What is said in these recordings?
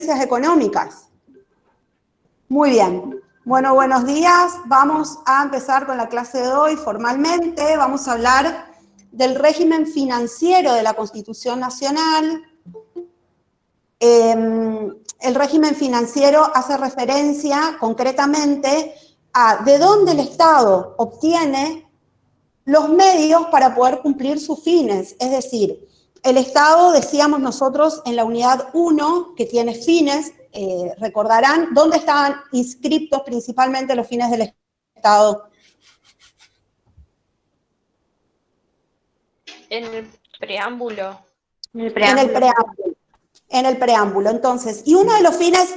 económicas. Muy bien. Bueno, buenos días. Vamos a empezar con la clase de hoy formalmente. Vamos a hablar del régimen financiero de la Constitución Nacional. El régimen financiero hace referencia concretamente a de dónde el Estado obtiene los medios para poder cumplir sus fines. Es decir, el Estado, decíamos nosotros en la unidad 1, que tiene fines, recordarán, ¿dónde estaban inscriptos principalmente los fines del Estado? En el preámbulo. En el preámbulo. Entonces, y uno de los fines,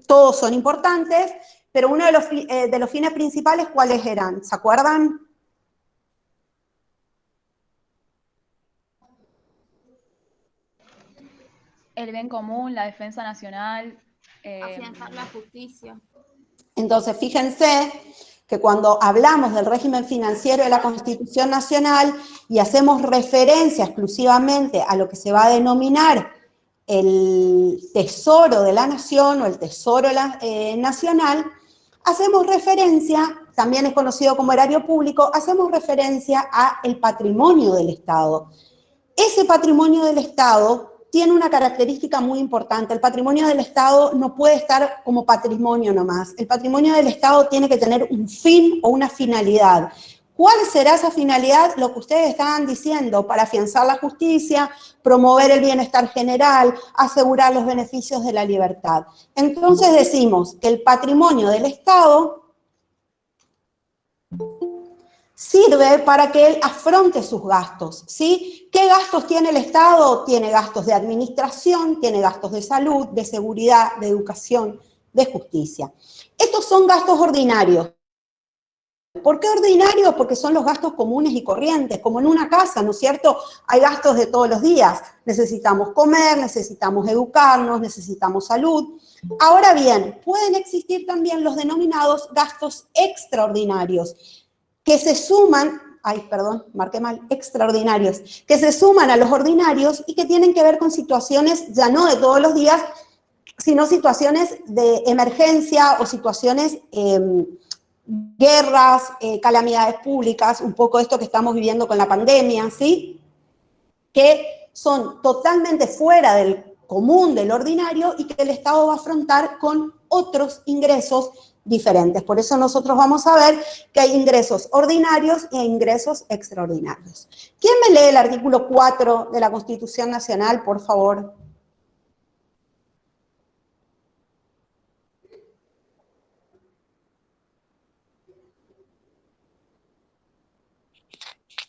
todos son importantes, pero uno de los fines principales, ¿cuáles eran? ¿Se acuerdan? El bien común, la defensa nacional. Afianzar la justicia. Entonces, fíjense que cuando hablamos del régimen financiero de la Constitución Nacional y hacemos referencia exclusivamente a lo que se va a denominar el Tesoro de la Nación o el Tesoro Nacional, hacemos referencia, también es conocido como erario público, hacemos referencia a el patrimonio del Estado. Ese patrimonio del Estado tiene una característica muy importante. El patrimonio del Estado no puede estar como patrimonio nomás. El patrimonio del Estado tiene que tener un fin o una finalidad. ¿Cuál será esa finalidad? Lo que ustedes estaban diciendo, para afianzar la justicia, promover el bienestar general, asegurar los beneficios de la libertad. Entonces decimos que el patrimonio del Estado sirve para que él afronte sus gastos, ¿sí? ¿Qué gastos tiene el Estado? Tiene gastos de administración, tiene gastos de salud, de seguridad, de educación, de justicia. Estos son gastos ordinarios. ¿Por qué ordinarios? Porque son los gastos comunes y corrientes, como en una casa, ¿no es cierto? Hay gastos de todos los días. Necesitamos comer, necesitamos educarnos, necesitamos salud. Ahora bien, pueden existir también los denominados gastos extraordinarios, que se suman, extraordinarios, que se suman a los ordinarios y que tienen que ver con situaciones ya no de todos los días, sino situaciones de emergencia o situaciones, guerras, calamidades públicas, un poco esto que estamos viviendo con la pandemia, ¿sí? Que son totalmente fuera del común, del ordinario, y que el Estado va a afrontar con otros ingresos diferentes. Por eso nosotros vamos a ver que hay ingresos ordinarios e ingresos extraordinarios. ¿Quién me lee el artículo 4 de la Constitución Nacional, por favor?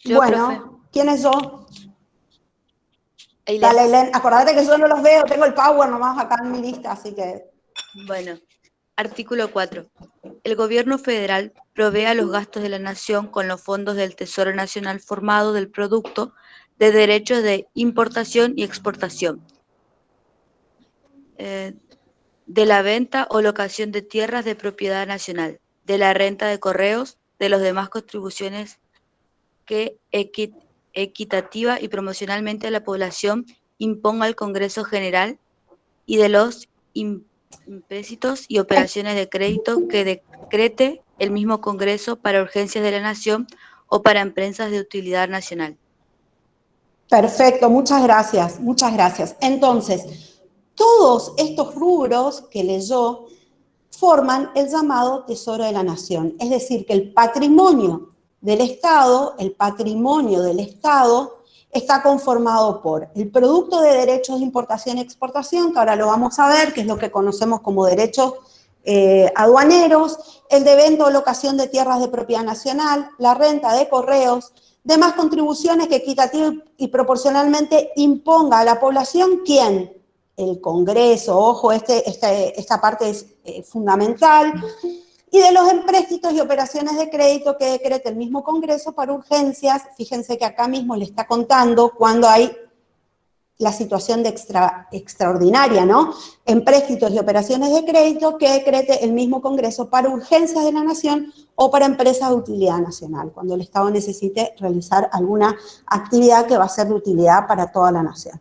Bueno, profe. ¿Quién es yo? Dale, Ailén. Acordate que yo no los veo, tengo el power nomás acá en mi lista, así que... Bueno, artículo 4. El gobierno federal provee a los gastos de la nación con los fondos del Tesoro Nacional formado del producto de derechos de importación y exportación, de la venta o locación de tierras de propiedad nacional, de la renta de correos, de las demás contribuciones que equitativa y promocionalmente a la población imponga el Congreso General y de los empréstitos y operaciones de crédito que decrete el mismo Congreso para urgencias de la Nación o para empresas de utilidad nacional. Perfecto, muchas gracias, muchas gracias. Entonces, todos estos rubros que leyó forman el llamado Tesoro de la Nación. Es decir, que el patrimonio del Estado está conformado por el producto de derechos de importación y exportación, que ahora lo vamos a ver, que es lo que conocemos como derechos aduaneros, el de venta o locación de tierras de propiedad nacional, la renta de correos, demás contribuciones que equitativa y proporcionalmente imponga a la población, ¿quién? El Congreso, ojo, esta parte es fundamental, y de los empréstitos y operaciones de crédito que decrete el mismo Congreso para urgencias. Fíjense que acá mismo le está contando cuando hay la situación de extraordinaria, ¿no? Empréstitos y operaciones de crédito que decrete el mismo Congreso para urgencias de la Nación o para empresas de utilidad nacional, cuando el Estado necesite realizar alguna actividad que va a ser de utilidad para toda la Nación.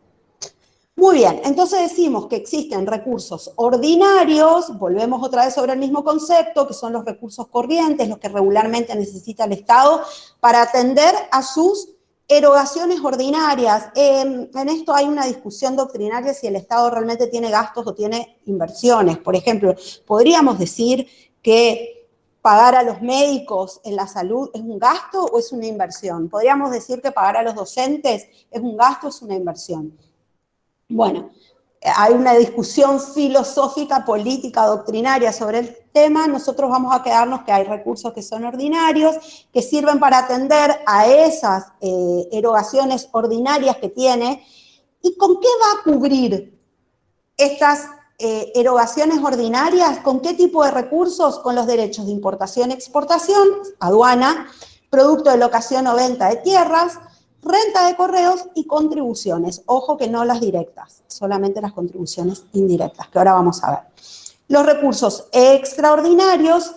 Muy bien, entonces decimos que existen recursos ordinarios, volvemos otra vez sobre el mismo concepto, que son los recursos corrientes, los que regularmente necesita el Estado para atender a sus erogaciones ordinarias. En esto hay una discusión doctrinaria si el Estado realmente tiene gastos o tiene inversiones. Por ejemplo, podríamos decir que pagar a los médicos en la salud es un gasto o es una inversión. Podríamos decir que pagar a los docentes es un gasto o es una inversión. Bueno, hay una discusión filosófica, política, doctrinaria sobre el tema. Nosotros vamos a quedarnos que hay recursos que son ordinarios, que sirven para atender a esas erogaciones ordinarias que tiene. ¿Y con qué va a cubrir estas erogaciones ordinarias? ¿Con qué tipo de recursos? Con los derechos de importación y exportación, aduana, producto de locación o venta de tierras, renta de correos y contribuciones. Ojo que no las directas, solamente las contribuciones indirectas, que ahora vamos a ver. Los recursos extraordinarios,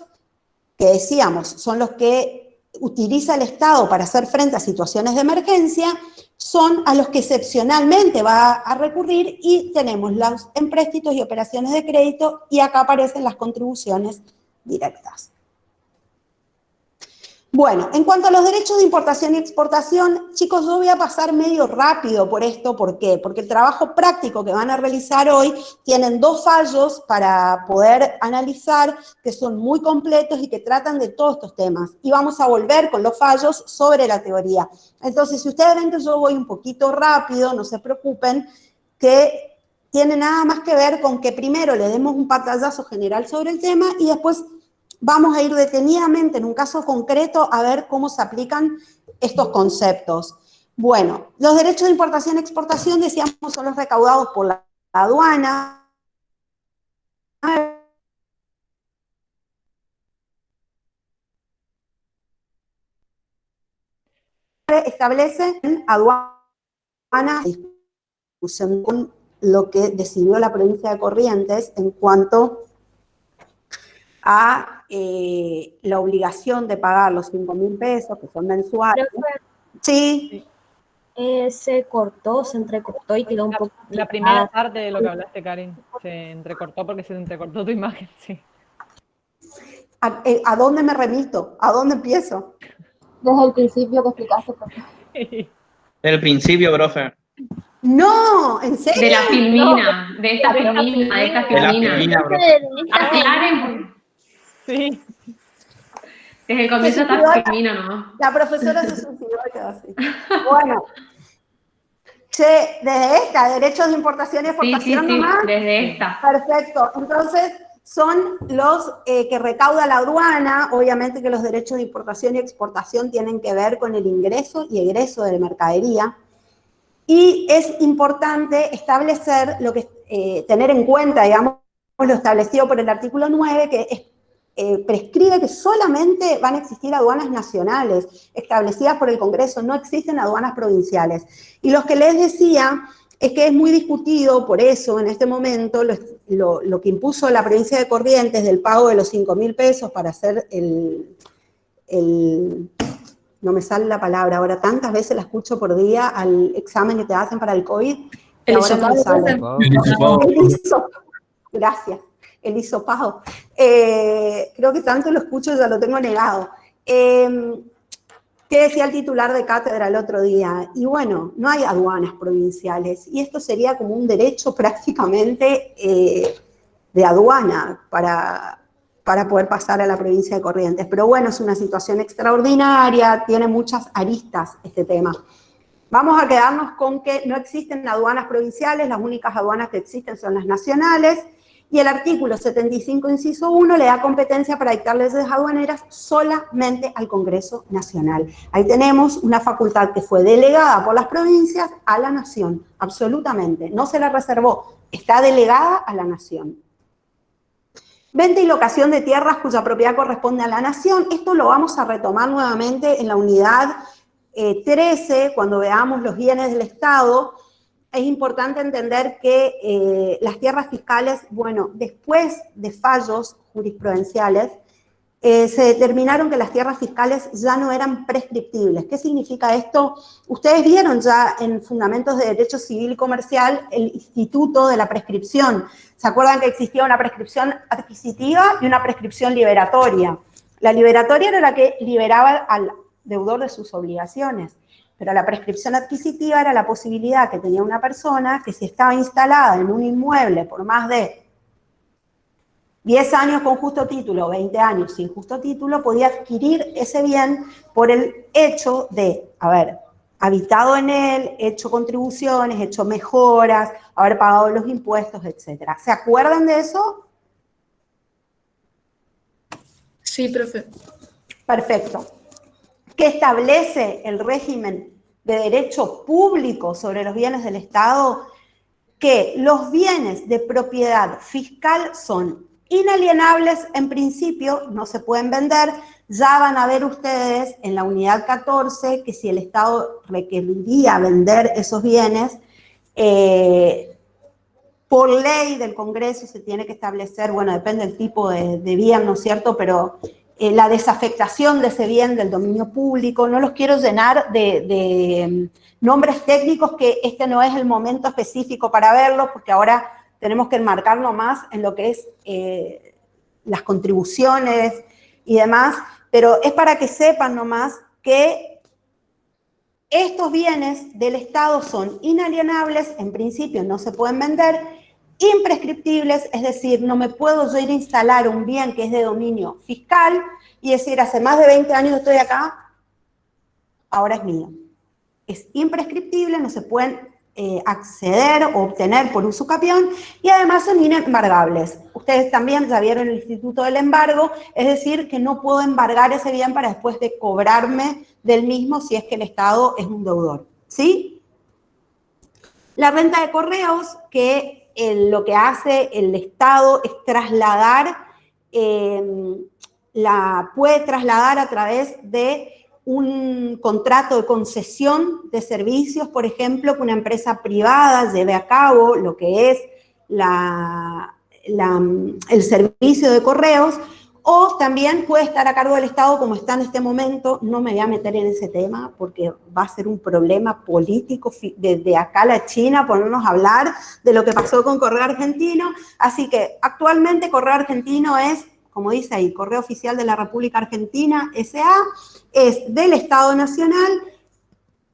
que decíamos, son los que utiliza el Estado para hacer frente a situaciones de emergencia, son a los que excepcionalmente va a recurrir y tenemos los empréstitos y operaciones de crédito y acá aparecen las contribuciones directas. Bueno, en cuanto a los derechos de importación y exportación, chicos, yo voy a pasar medio rápido por esto. ¿Por qué? Porque el trabajo práctico que van a realizar hoy tienen 2 fallos para poder analizar que son muy completos y que tratan de todos estos temas. Y vamos a volver con los fallos sobre la teoría. Entonces, si ustedes ven que yo voy un poquito rápido, no se preocupen, que tiene nada más que ver con que primero le demos un pantallazo general sobre el tema y después vamos a ir detenidamente en un caso concreto a ver cómo se aplican estos conceptos. Bueno, los derechos de importación y exportación, decíamos, son los recaudados por la aduana. Establece en aduana discusión con lo que decidió la provincia de Corrientes en cuanto a la obligación de pagar los 5.000 pesos, que son mensuales. Sí. Se entrecortó y quedó un poco... La primera parte de lo que hablaste, Karen, se entrecortó porque se entrecortó tu imagen, sí. ¿A dónde me remito? ¿A dónde empiezo? Desde el principio que explicaste, profe. Sí. Del principio, profe. No, ¿en serio? De la filmina, No. de esta filmina, de esta De la filmina. filmina, profe. Aclaren, Sí. desde el comienzo Se está suicidó filmina, ¿no? La profesora se suicidó y quedó así. Bueno. Che, desde esta, derechos de importación y exportación nomás. Desde esta. Perfecto. Entonces, son los que recauda la aduana. Obviamente que los derechos de importación y exportación tienen que ver con el ingreso y egreso de la mercadería. Y es importante establecer lo que tener en cuenta, digamos, lo establecido por el artículo 9, que prescribe que solamente van a existir aduanas nacionales establecidas por el Congreso, no existen aduanas provinciales. Y lo que les decía es que es muy discutido, por eso en este momento lo que impuso la provincia de Corrientes del pago de los 5.000 pesos para hacer no me sale la palabra ahora, tantas veces la escucho por día al examen que te hacen para el COVID. El ahora no me sale. Gracias, el hisopado. Creo que tanto lo escucho, ya lo tengo negado. ¿Qué decía el titular de cátedra el otro día? Y bueno, no hay aduanas provinciales, y esto sería como un derecho prácticamente de aduana para poder pasar a la provincia de Corrientes. Pero bueno, es una situación extraordinaria, tiene muchas aristas este tema. Vamos a quedarnos con que no existen aduanas provinciales, las únicas aduanas que existen son las nacionales, y el artículo 75, inciso 1, le da competencia para dictar leyes aduaneras solamente al Congreso Nacional. Ahí tenemos una facultad que fue delegada por las provincias a la Nación, absolutamente, no se la reservó, está delegada a la Nación. Venta y locación de tierras cuya propiedad corresponde a la Nación. Esto lo vamos a retomar nuevamente en la unidad 13, cuando veamos los bienes del Estado. Es importante entender que las tierras fiscales, bueno, después de fallos jurisprudenciales, se determinaron que las tierras fiscales ya no eran prescriptibles. ¿Qué significa esto? Ustedes vieron ya en Fundamentos de Derecho Civil y Comercial el instituto de la prescripción. ¿Se acuerdan que existía una prescripción adquisitiva y una prescripción liberatoria? La liberatoria era la que liberaba al deudor de sus obligaciones, pero la prescripción adquisitiva era la posibilidad que tenía una persona que si estaba instalada en un inmueble por más de 10 años con justo título, 20 años sin justo título, podía adquirir ese bien por el hecho de haber habitado en él, hecho contribuciones, hecho mejoras, haber pagado los impuestos, etc. ¿Se acuerdan de eso? Sí, profe. Perfecto. ¿Qué establece el régimen de derecho público sobre los bienes del Estado? Que los bienes de propiedad fiscal son inalienables en principio, no se pueden vender. Ya van a ver ustedes en la unidad 14 que si el Estado requeriría vender esos bienes, por ley del Congreso se tiene que establecer, bueno, depende del tipo de bien, ¿no es cierto?, pero la desafectación de ese bien del dominio público. No los quiero llenar de nombres técnicos, que este no es el momento específico para verlos, porque ahora tenemos que enmarcarlo más en lo que es las contribuciones y demás, pero es para que sepan nomás que estos bienes del Estado son inalienables, en principio no se pueden vender, imprescriptibles, es decir, no me puedo yo ir a instalar un bien que es de dominio fiscal y decir, hace más de 20 años estoy acá, ahora es mío. Es imprescriptible, no se pueden acceder o obtener por uso capión, y además son inembargables. Ustedes también ya vieron el instituto del embargo, es decir, que no puedo embargar ese bien para después de cobrarme del mismo si es que el Estado es un deudor, ¿sí? La renta de correos, que lo que hace el Estado es trasladar, puede trasladar a través de un contrato de concesión de servicios, por ejemplo, que una empresa privada lleve a cabo lo que es el servicio de correos, o también puede estar a cargo del Estado, como está en este momento. No me voy a meter en ese tema porque va a ser un problema político desde acá a la China, ponernos a hablar de lo que pasó con Correo Argentino. Así que actualmente Correo Argentino es, como dice ahí, Correo Oficial de la República Argentina, S.A., es del Estado Nacional,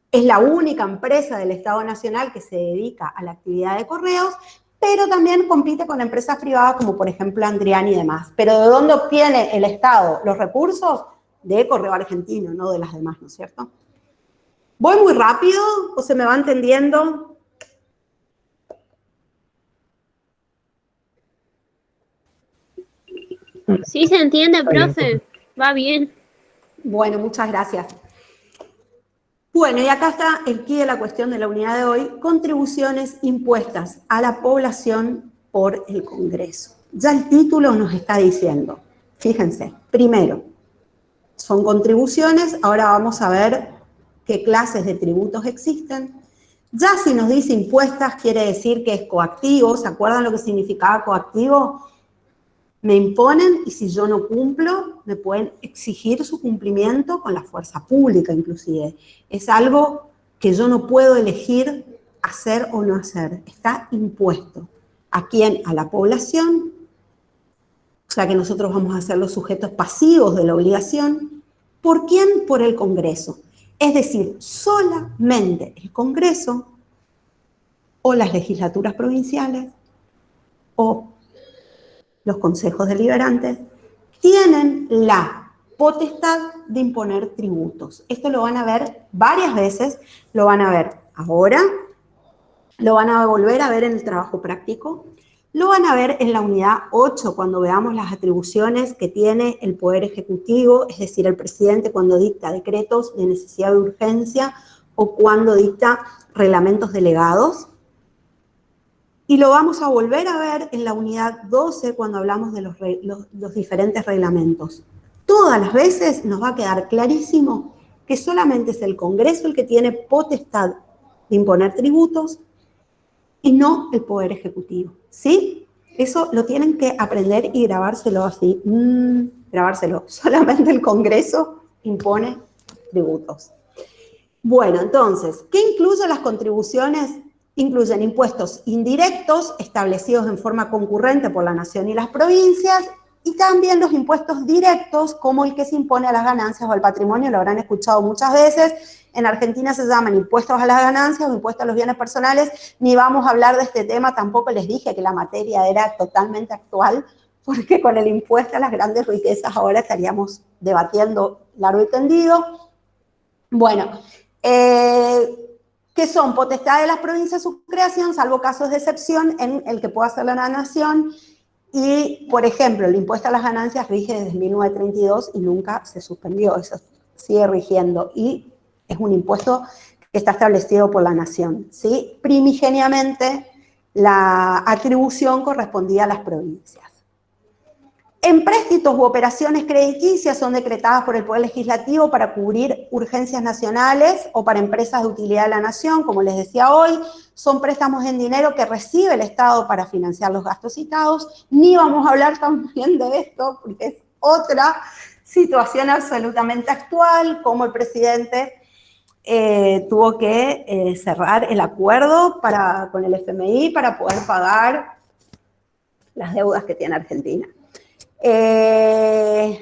es la única empresa del Estado Nacional que se dedica a la actividad de correos, pero también compite con empresas privadas como por ejemplo Andriani y demás. Pero ¿de dónde obtiene el Estado los recursos? De Correo Argentino, no de las demás, ¿no es cierto? ¿Voy muy rápido o se me va entendiendo? Sí, se entiende, profe. Va bien. Bueno, muchas gracias. Bueno, y acá está el quid de la cuestión de la unidad de hoy: contribuciones impuestas a la población por el Congreso. Ya el título nos está diciendo, fíjense, primero, son contribuciones, ahora vamos a ver qué clases de tributos existen. Ya si nos dice impuestas, quiere decir que es coactivo. ¿Se acuerdan lo que significaba coactivo? Me imponen y si yo no cumplo, me pueden exigir su cumplimiento con la fuerza pública inclusive. Es algo que yo no puedo elegir hacer o no hacer. Está impuesto. ¿A quién? A la población. O sea que nosotros vamos a ser los sujetos pasivos de la obligación. ¿Por quién? Por el Congreso. Es decir, solamente el Congreso o las legislaturas provinciales o los consejos deliberantes tienen la potestad de imponer tributos. Esto lo van a ver varias veces, lo van a ver ahora, lo van a volver a ver en el trabajo práctico, lo van a ver en la unidad 8 cuando veamos las atribuciones que tiene el Poder Ejecutivo, es decir, el presidente cuando dicta decretos de necesidad de urgencia o cuando dicta reglamentos delegados. Y lo vamos a volver a ver en la unidad 12 cuando hablamos de los diferentes reglamentos. Todas las veces nos va a quedar clarísimo que solamente es el Congreso el que tiene potestad de imponer tributos y no el Poder Ejecutivo, ¿sí? Eso lo tienen que aprender y grabárselo así, grabárselo, solamente el Congreso impone tributos. Bueno, entonces, ¿qué incluyen las contribuciones? Incluyen impuestos indirectos establecidos en forma concurrente por la nación y las provincias, y también los impuestos directos, como el que se impone a las ganancias o al patrimonio, lo habrán escuchado muchas veces. En Argentina se llaman impuestos a las ganancias o impuestos a los bienes personales. Ni vamos a hablar de este tema, tampoco les dije que la materia era totalmente actual, porque con el impuesto a las grandes riquezas ahora estaríamos debatiendo largo y tendido. Bueno, que son potestad de las provincias su creación, salvo casos de excepción en el que pueda hacer la nación. Y, por ejemplo, el impuesto a las ganancias rige desde 1932 y nunca se suspendió, eso sigue rigiendo. Y es un impuesto que está establecido por la nación, ¿sí? Primigeniamente, la atribución correspondía a las provincias. Empréstitos u operaciones crediticias son decretadas por el Poder Legislativo para cubrir urgencias nacionales o para empresas de utilidad de la nación, como les decía hoy. Son préstamos en dinero que recibe el Estado para financiar los gastos citados. Ni vamos a hablar también de esto, porque es otra situación absolutamente actual, como el presidente tuvo que cerrar el acuerdo con el FMI para poder pagar las deudas que tiene Argentina. Es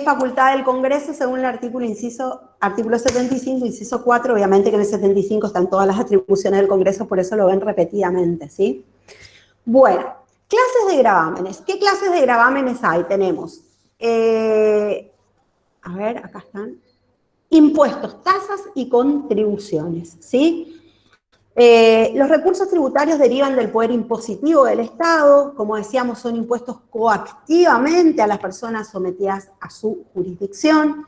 facultad del Congreso según el artículo 75, inciso 4, obviamente que en el 75 están todas las atribuciones del Congreso, por eso lo ven repetidamente, ¿sí? Bueno, clases de gravámenes. ¿Qué clases de gravámenes hay? Tenemos, a ver, acá están, impuestos, tasas y contribuciones, ¿sí? Los recursos tributarios derivan del poder impositivo del Estado, como decíamos, son impuestos coactivamente a las personas sometidas a su jurisdicción.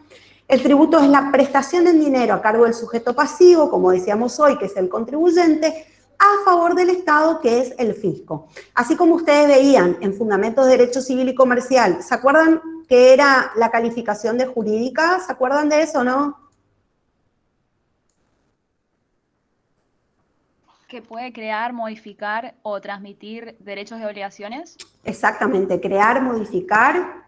El tributo es la prestación en dinero a cargo del sujeto pasivo, como decíamos hoy, que es el contribuyente, a favor del Estado, que es el fisco. Así como ustedes veían en Fundamentos de Derecho Civil y Comercial, ¿se acuerdan que era la calificación de jurídica? ¿Se acuerdan de eso o no? Que puede crear, modificar o transmitir derechos y obligaciones. Exactamente, crear, modificar,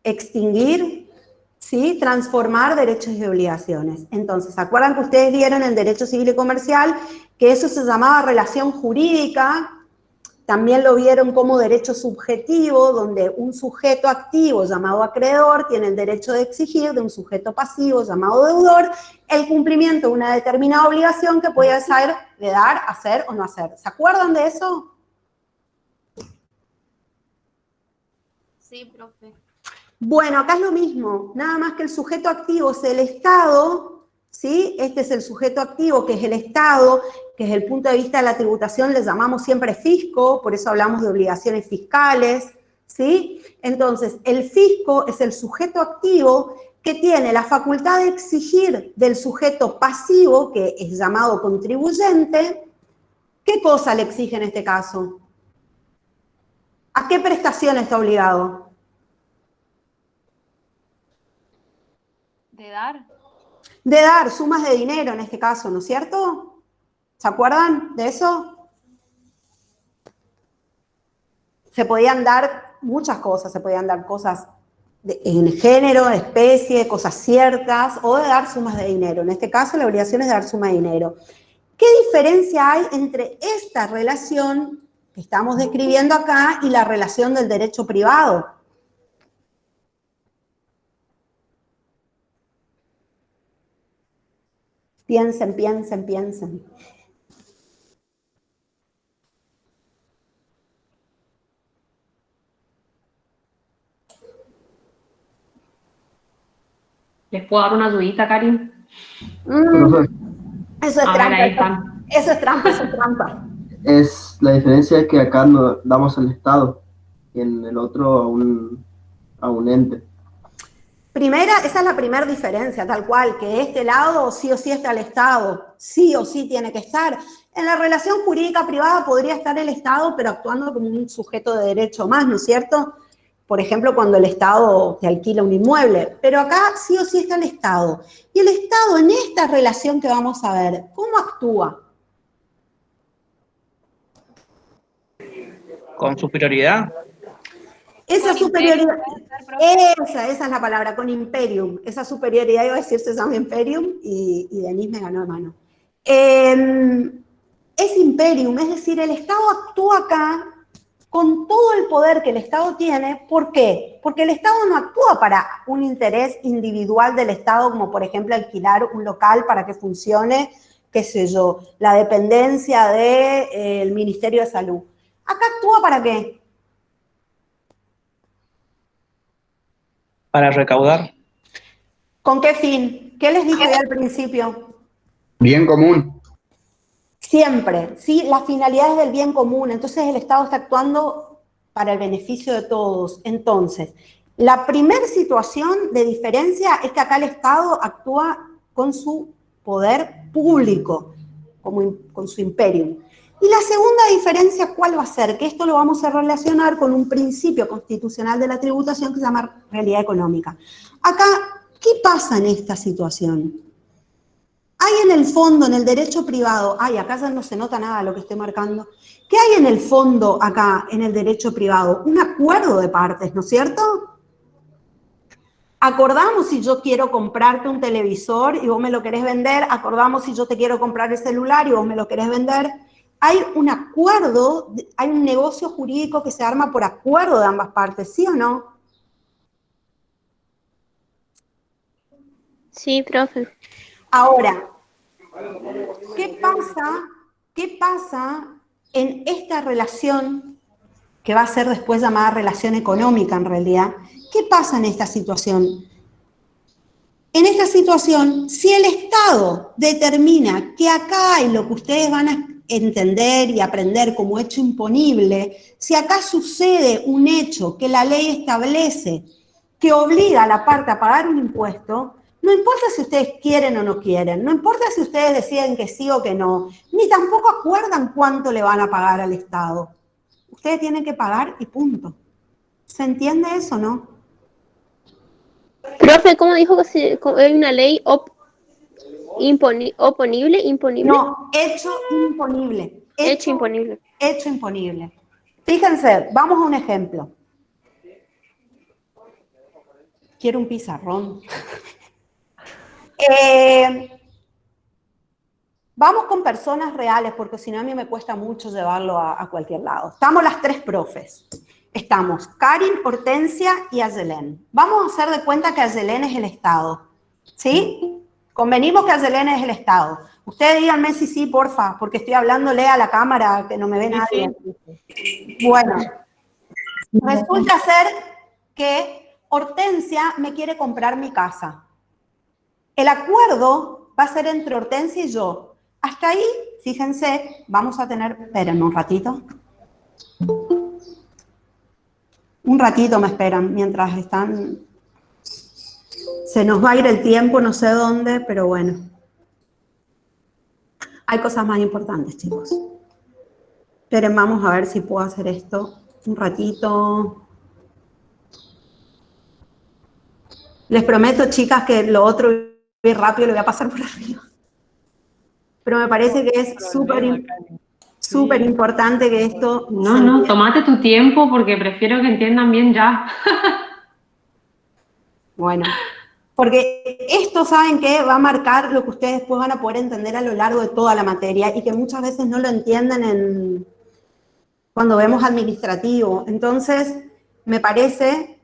extinguir, ¿sí? Transformar derechos y obligaciones. Entonces, ¿se acuerdan que ustedes vieron en Derecho Civil y Comercial que eso se llamaba relación jurídica? También lo vieron como derecho subjetivo, donde un sujeto activo llamado acreedor tiene el derecho de exigir de un sujeto pasivo llamado deudor el cumplimiento de una determinada obligación que puede ser de dar, hacer o no hacer. ¿Se acuerdan de eso? Sí, profe. Bueno, acá es lo mismo, nada más que el sujeto activo es el Estado, ¿sí? Este es el sujeto activo, que es el Estado, que desde el punto de vista de la tributación le llamamos siempre fisco, por eso hablamos de obligaciones fiscales, ¿sí? Entonces, el fisco es el sujeto activo que tiene la facultad de exigir del sujeto pasivo, que es llamado contribuyente. ¿Qué cosa le exige en este caso? ¿A qué prestación está obligado? ¿De dar? De dar sumas de dinero en este caso, ¿no es cierto? ¿Se acuerdan de eso? Se podían dar muchas cosas, se podían dar cosas en género, especie, cosas ciertas, o de dar sumas de dinero. En este caso, la obligación es de dar suma de dinero. ¿Qué diferencia hay entre esta relación que estamos describiendo acá y la relación del derecho privado? Piensen, piensen, piensen. ¿Les puedo dar una ayudita, Karin? Eso es A ver, trampa. ahí están. Eso es trampa, eso es trampa. Es la diferencia es que acá no damos al Estado y en el otro a un ente. Primera, esa es la primera diferencia, tal cual, que de este lado sí o sí está el Estado, sí o sí tiene que estar. En la relación jurídica privada podría estar el Estado, pero actuando como un sujeto de derecho más, ¿no es cierto? Por ejemplo, cuando el Estado te alquila un inmueble, pero acá sí o sí está el Estado. Y el Estado en esta relación que vamos a ver, ¿cómo actúa? Con superioridad. Esa Con superioridad, Imperium, ¿puede ser, profe? esa es la palabra, con imperium, esa superioridad iba a decir se llama imperium y Denise me ganó de mano. Es imperium, es decir, el Estado actúa acá con todo el poder que el Estado tiene. ¿Por qué? Porque el Estado no actúa para un interés individual del Estado, como por ejemplo alquilar un local para que funcione, qué sé yo, la dependencia del Ministerio de Salud. Acá actúa ¿para qué? Para recaudar. ¿Con qué fin? ¿Qué les dije al principio? Bien común. Siempre, ¿sí? La finalidad es del bien común, entonces el Estado está actuando para el beneficio de todos. Entonces, la primera situación de diferencia es que acá el Estado actúa con su poder público, con su imperio. Y la segunda diferencia, ¿cuál va a ser? Que esto lo vamos a relacionar con un principio constitucional de la tributación que se llama realidad económica. Acá, ¿qué pasa en esta situación? Hay en el fondo, en el derecho privado, acá ya no se nota nada lo que estoy marcando. ¿Qué hay en el fondo acá, en el derecho privado? Un acuerdo de partes, ¿no es cierto? Acordamos si yo quiero comprarte un televisor y vos me lo querés vender, acordamos si yo te quiero comprar el celular y vos me lo querés vender. Hay un acuerdo, hay un negocio jurídico que se arma por acuerdo de ambas partes, ¿sí o no? Sí, profe. Ahora, ¿qué pasa en esta relación, que va a ser después llamada relación económica en realidad? ¿Qué pasa en esta situación? En esta situación, si el Estado determina que acá hay lo que ustedes van a entender y aprender como hecho imponible, si acá sucede un hecho que la ley establece que obliga a la parte a pagar un impuesto, no importa si ustedes quieren o no quieren, no importa si ustedes deciden que sí o que no, ni tampoco acuerdan cuánto le van a pagar al Estado. Ustedes tienen que pagar y punto. ¿Se entiende eso, no? Profe, ¿cómo dijo que hay una ley imponible? No, hecho imponible. Hecho imponible. Hecho imponible. Fíjense, vamos a un ejemplo. Quiero un pizarrón. Vamos con personas reales, porque si no a mí me cuesta mucho llevarlo a cualquier lado. Estamos las tres profes. Estamos Karin, Hortensia y Ayelén. Vamos a hacer de cuenta que Ayelén es el Estado. ¿Sí? Convenimos que Ayelén es el Estado. Ustedes díganme si sí, porfa, porque estoy hablándole a la cámara que no me ve nadie. Bueno, resulta ser que Hortensia me quiere comprar mi casa. El acuerdo va a ser entre Hortensia y yo. Hasta ahí, fíjense, vamos a tener... Espérenme un ratito. Un ratito me esperan mientras están... Se nos va a ir el tiempo, no sé dónde, pero bueno. Hay cosas más importantes, chicos. Esperen, vamos a ver si puedo hacer esto un ratito. Les prometo, chicas, que lo otro rápido lo voy a pasar por arriba. Pero me parece que es súper importante que esto... No, tomate tu tiempo porque prefiero que entiendan bien ya. Bueno, porque esto, ¿saben qué? Va a marcar lo que ustedes después van a poder entender a lo largo de toda la materia y que muchas veces no lo entienden cuando vemos administrativo. Entonces, me parece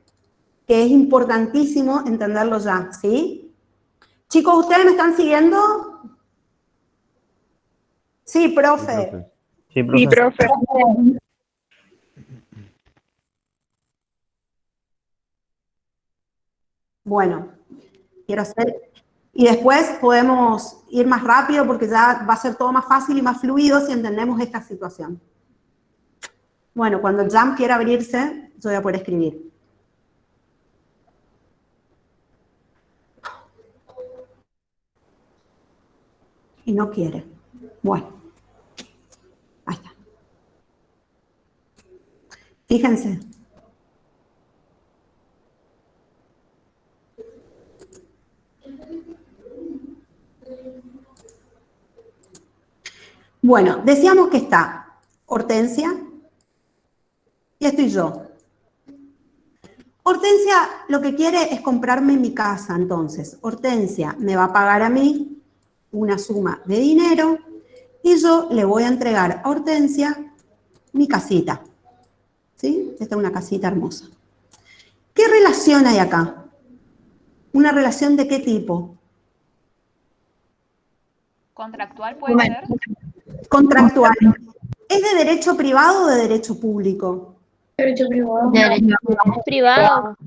que es importantísimo entenderlo ya, ¿sí? Chicos, ¿ustedes me están siguiendo? Sí, profe. Sí, profe. Sí, profe. Bueno, quiero hacer... Y después podemos ir más rápido porque ya va a ser todo más fácil y más fluido si entendemos esta situación. Bueno, cuando el Jam quiera abrirse, yo voy a poder escribir. Y no quiere. Bueno, ahí está. Fíjense. Bueno, decíamos que está Hortensia y estoy yo. Hortensia lo que quiere es comprarme mi casa, entonces Hortensia me va a pagar a mí una suma de dinero y yo le voy a entregar a Hortensia mi casita, ¿sí? Esta es una casita hermosa. ¿Qué relación hay acá? ¿Una relación de qué tipo? ¿Contractual puede ser? Contractual. ¿Es de derecho privado o de derecho público? Derecho privado. Privado.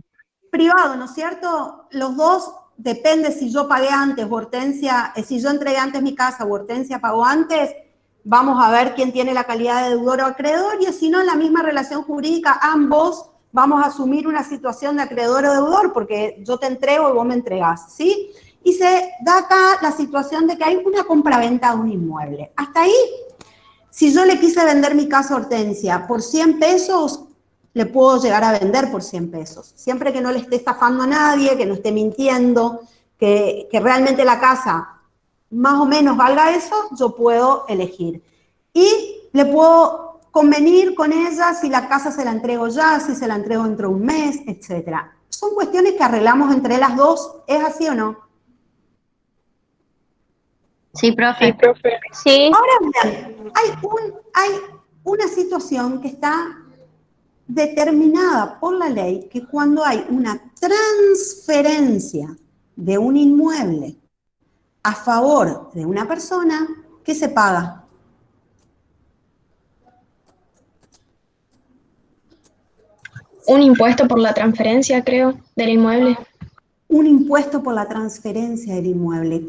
Privado, ¿no es cierto? Los dos, depende si yo pagué antes, Hortensia, si yo entregué antes mi casa o Hortensia pagó antes, vamos a ver quién tiene la calidad de deudor o acreedor, y si no, en la misma relación jurídica, ambos vamos a asumir una situación de acreedor o deudor, porque yo te entrego y vos me entregás, ¿sí? Y se da acá la situación de que hay una compraventa de un inmueble. Hasta ahí, si yo le quise vender mi casa a Hortensia por 100 pesos, le puedo llegar a vender por 100 pesos. Siempre que no le esté estafando a nadie, que no esté mintiendo, que realmente la casa más o menos valga eso, yo puedo elegir. Y le puedo convenir con ella si la casa se la entrego ya, si se la entrego dentro de un mes, etc. Son cuestiones que arreglamos entre las dos. ¿Es así o no? Sí, profe. Sí. Ahora bien, hay una situación que está determinada por la ley, que cuando hay una transferencia de un inmueble a favor de una persona, ¿qué se paga? Un impuesto por la transferencia, creo, del inmueble. Un impuesto por la transferencia del inmueble.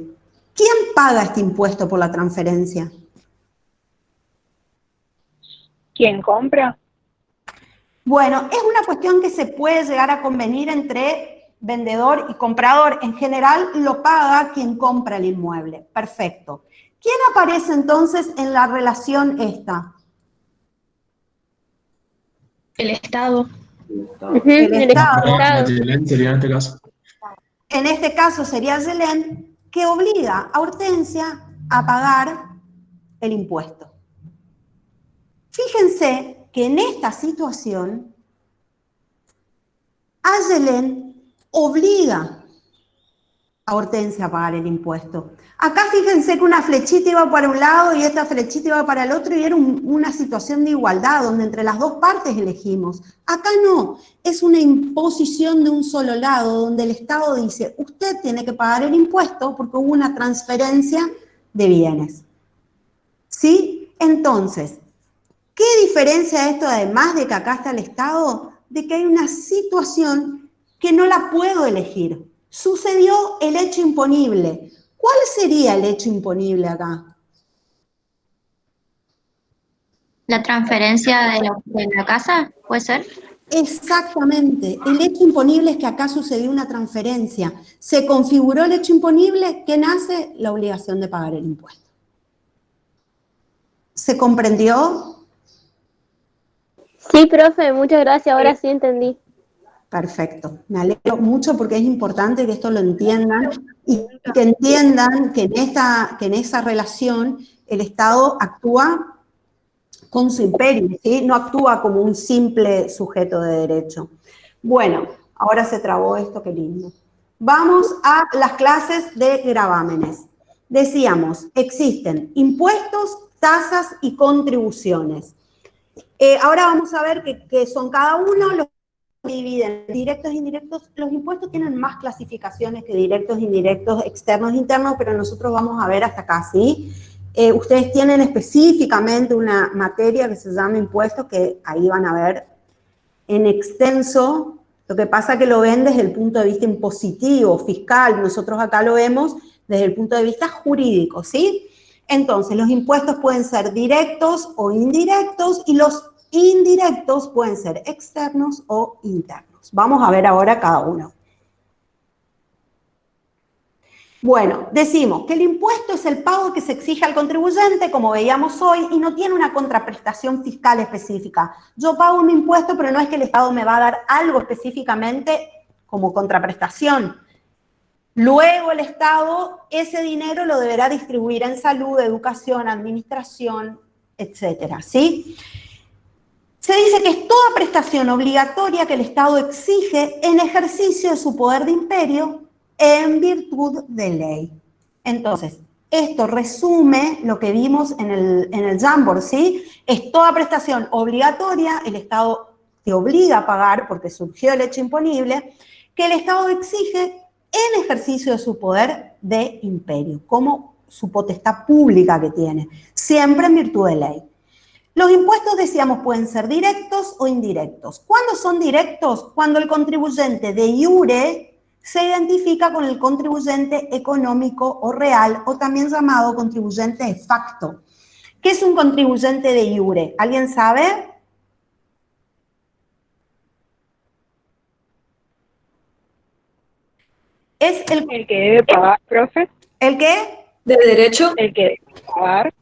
¿Quién paga este impuesto por la transferencia? ¿Quién compra? Bueno, es una cuestión que se puede llegar a convenir entre vendedor y comprador. En general lo paga quien compra el inmueble. Perfecto. ¿Quién aparece entonces en la relación esta? El Estado. El Estado. Sería en este caso. En este caso sería Yelén, que obliga a Hortensia a pagar el impuesto. Fíjense que en esta situación, a Yelén obliga a Hortensia a pagar el impuesto. Acá fíjense que una flechita iba para un lado y esta flechita iba para el otro y era una situación de igualdad donde entre las dos partes elegimos. Acá no, es una imposición de un solo lado donde el Estado dice, usted tiene que pagar el impuesto porque hubo una transferencia de bienes. ¿Sí? Entonces, ¿qué diferencia esto además de que acá está el Estado? De que hay una situación que no la puedo elegir. Sucedió el hecho imponible. ¿Cuál sería el hecho imponible acá? ¿La transferencia de la casa, puede ser? Exactamente. El hecho imponible es que acá sucedió una transferencia. Se configuró el hecho imponible, que nace la obligación de pagar el impuesto. ¿Se comprendió? Sí, profe, muchas gracias. Ahora sí entendí. Perfecto. Me alegro mucho porque es importante que esto lo entiendan y que entiendan que en esa relación el Estado actúa con su imperio, ¿sí? No actúa como un simple sujeto de derecho. Bueno, ahora se trabó esto, qué lindo. Vamos a las clases de gravámenes. Decíamos, existen impuestos, tasas y contribuciones. Ahora vamos a ver qué son cada uno, los dividen directos e indirectos. Los impuestos tienen más clasificaciones que directos, indirectos, externos, internos, pero nosotros vamos a ver hasta acá, ¿sí? Ustedes tienen específicamente una materia que se llama impuestos, que ahí van a ver en extenso. Lo que pasa es que lo ven desde el punto de vista impositivo, fiscal. Nosotros acá lo vemos desde el punto de vista jurídico, ¿sí? Entonces, los impuestos pueden ser directos o indirectos y los indirectos pueden ser externos o internos. Vamos a ver ahora cada uno. Bueno, decimos que el impuesto es el pago que se exige al contribuyente, como veíamos hoy, y no tiene una contraprestación fiscal específica. Yo pago un impuesto, pero no es que el Estado me va a dar algo específicamente como contraprestación. Luego el Estado ese dinero lo deberá distribuir en salud, educación, administración, etcétera, ¿sí? Se dice que es toda prestación prestación obligatoria que el Estado exige en ejercicio de su poder de imperio en virtud de ley. Entonces, esto resume lo que vimos en el Jamboard, ¿sí? Es toda prestación obligatoria, el Estado te obliga a pagar porque surgió el hecho imponible, que el Estado exige en ejercicio de su poder de imperio, como su potestad pública que tiene, siempre en virtud de ley. Los impuestos, decíamos, pueden ser directos o indirectos. ¿Cuándo son directos? Cuando el contribuyente de iure se identifica con el contribuyente económico o real, o también llamado contribuyente de facto. ¿Qué es un contribuyente de iure? ¿Alguien sabe? Es El que debe pagar, profe. ¿El qué? ¿De derecho? El que debe pagar.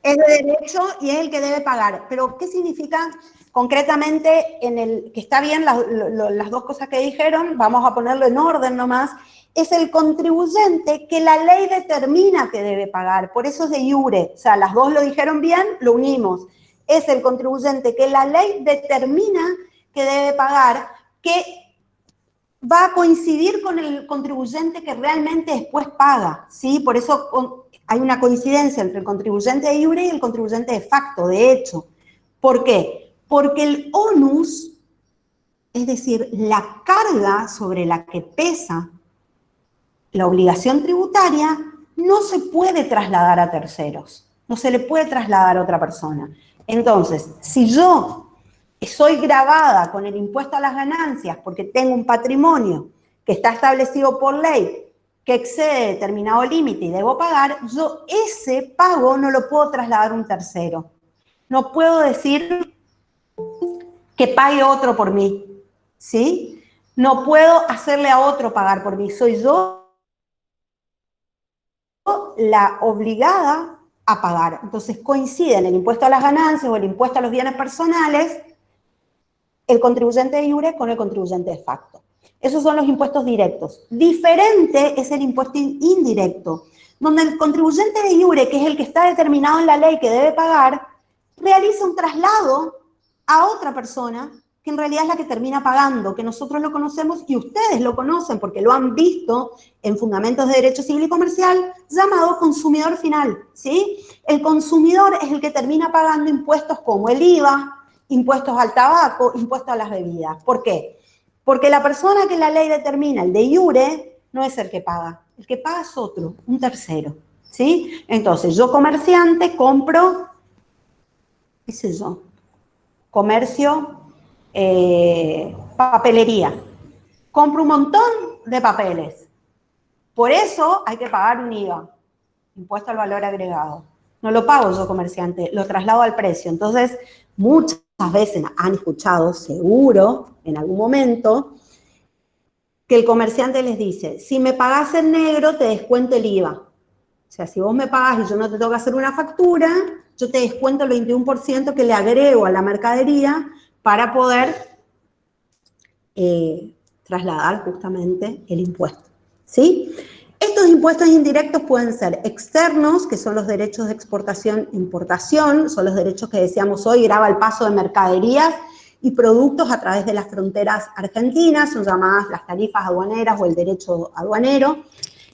Es de derecho y es el que debe pagar. Pero, ¿qué significa concretamente en el que está bien las dos cosas que dijeron? Vamos a ponerlo en orden nomás. Es el contribuyente que la ley determina que debe pagar. Por eso es de iure. O sea, las dos lo dijeron bien, lo unimos. Es el contribuyente que la ley determina que debe pagar, que va a coincidir con el contribuyente que realmente después paga, ¿sí? Por eso hay una coincidencia entre el contribuyente de iure y el contribuyente de facto, de hecho. ¿Por qué? Porque el onus, es decir, la carga sobre la que pesa la obligación tributaria, no se puede trasladar a terceros, no se le puede trasladar a otra persona. Entonces, si yo soy gravada con el impuesto a las ganancias porque tengo un patrimonio que está establecido por ley, que excede determinado límite y debo pagar, yo ese pago no lo puedo trasladar a un tercero. No puedo decir que pague otro por mí, ¿sí? No puedo hacerle a otro pagar por mí. Soy yo la obligada a pagar. Entonces coinciden el impuesto a las ganancias o el impuesto a los bienes personales, el contribuyente de iure con el contribuyente de facto. Esos son los impuestos directos. Diferente es el impuesto indirecto, donde el contribuyente de iure, que es el que está determinado en la ley que debe pagar, realiza un traslado a otra persona que en realidad es la que termina pagando, que nosotros lo conocemos y ustedes lo conocen porque lo han visto en Fundamentos de Derecho Civil y Comercial, llamado consumidor final, ¿sí? El consumidor es el que termina pagando impuestos como el IVA, impuestos al tabaco, impuestos a las bebidas. ¿Por qué? Porque la persona que la ley determina, el de iure, no es el que paga es otro, un tercero, ¿sí? Entonces, yo comerciante compro, qué sé yo, comercio, papelería. Compro un montón de papeles. Por eso hay que pagar un IVA, impuesto al valor agregado. No lo pago yo, comerciante, lo traslado al precio. Entonces, muchas veces han escuchado, seguro, en algún momento, que el comerciante les dice, si me pagás en negro, te descuento el IVA. O sea, si vos me pagás y yo no te tengo que hacer una factura, yo te descuento el 21% que le agrego a la mercadería para poder trasladar justamente el impuesto, ¿sí? Estos impuestos indirectos pueden ser externos, que son los derechos de exportación e importación, son los derechos que decíamos hoy, grava el paso de mercaderías y productos a través de las fronteras argentinas, son llamadas las tarifas aduaneras o el derecho aduanero,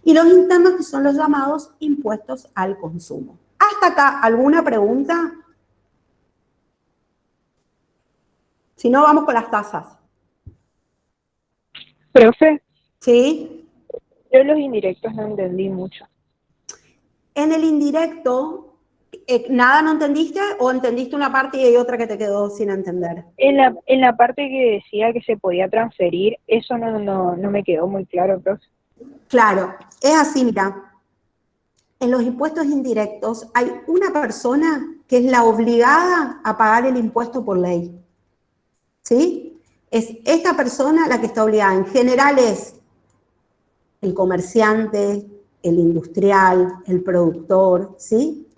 y los internos, que son los llamados impuestos al consumo. ¿Hasta acá alguna pregunta? Si no, vamos con las tasas. Profe. ¿Sí? Yo los indirectos no entendí mucho. En el indirecto, ¿nada no entendiste o entendiste una parte y hay otra que te quedó sin entender? En la parte que decía que se podía transferir, eso no me quedó muy claro, profe. Claro, es así, mira. En los impuestos indirectos hay una persona que es la obligada a pagar el impuesto por ley. ¿Sí? Es esta persona la que está obligada. En general es el comerciante, el industrial, el productor, ¿sí?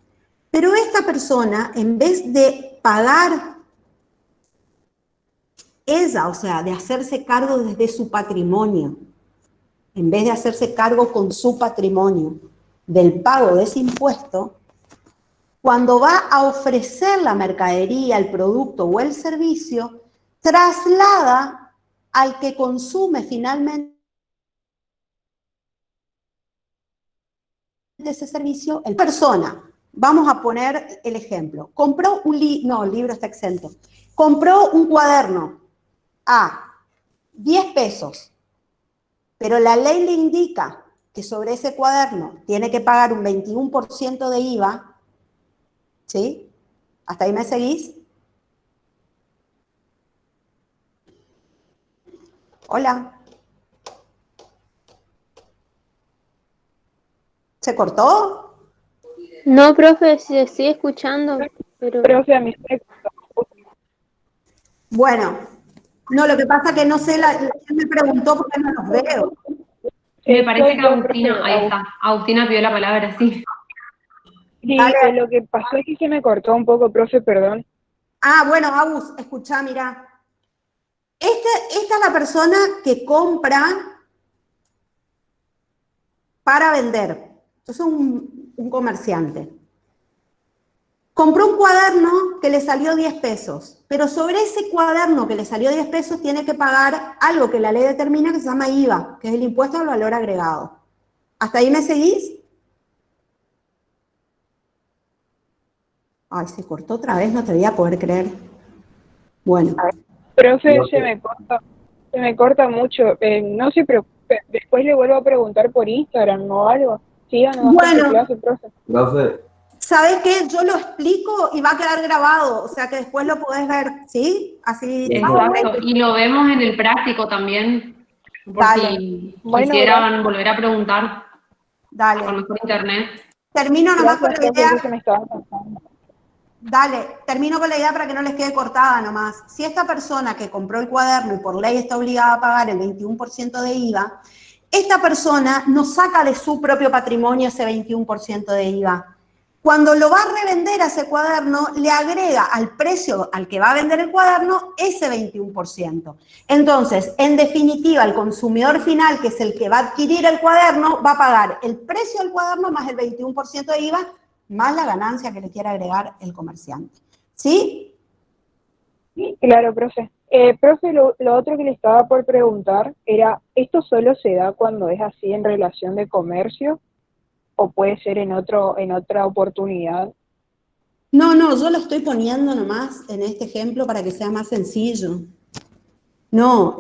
Pero esta persona, en vez de pagar ella, o sea, de hacerse cargo desde su patrimonio, en vez de hacerse cargo con su patrimonio del pago de ese impuesto, cuando va a ofrecer la mercadería, el producto o el servicio, traslada al que consume finalmente ese servicio, el persona. Vamos a poner el ejemplo. Compró un libro, no, el libro está exento. Compró un cuaderno a 10 pesos, pero la ley le indica que sobre ese cuaderno tiene que pagar un 21% de IVA, ¿sí? ¿Hasta ahí me seguís? Hola. ¿Se cortó? No, profe, se sigue escuchando, pero... Profe, a mí se Bueno, no, lo que pasa que no sé, él me preguntó porque no los veo. Me parece soy que yo, Agustina, profe. ahí está, Agustina pidió la palabra, sí. Sí, Dale. lo que pasó es que se me cortó un poco, profe, perdón. Ah, bueno, Agus, escuchá, mirá. Esta es la persona que compra para vender. Entonces un comerciante. Compró un cuaderno que le salió 10 pesos, pero sobre ese cuaderno que le salió 10 pesos tiene que pagar algo que la ley determina que se llama IVA, que es el impuesto al valor agregado. ¿Hasta ahí me seguís? Ay, se cortó otra vez, no te voy a poder creer. Bueno. Profe, se me corta mucho. No se preocupe, después le vuelvo a preguntar por Instagram o algo. Síganos hasta su clase, profe. Profe, ¿Sabes qué? Yo lo explico y va a quedar grabado, o sea que después lo podés ver, ¿sí? Así. Exacto, y lo vemos en el práctico también, por Dale. si Bueno, quisieran gracias. volver a preguntar Dale. por mejor internet. Termino nomás con la Gracias, profe, idea. que se me estaba pasando. Dale, termino con la idea para que no les quede cortada nomás. Si esta persona que compró el cuaderno y por ley está obligada a pagar el 21% de IVA, esta persona no saca de su propio patrimonio ese 21% de IVA. Cuando lo va a revender a ese cuaderno, le agrega al precio al que va a vender el cuaderno ese 21%. Entonces, en definitiva, el consumidor final, que es el que va a adquirir el cuaderno, va a pagar el precio del cuaderno más el 21% de IVA, más la ganancia que le quiera agregar el comerciante. ¿Sí? Claro, profe. Profe, lo otro que le estaba por preguntar era, ¿esto solo se da cuando es así en relación de comercio o puede ser en otra oportunidad? No, yo lo estoy poniendo nomás en este ejemplo para que sea más sencillo. No,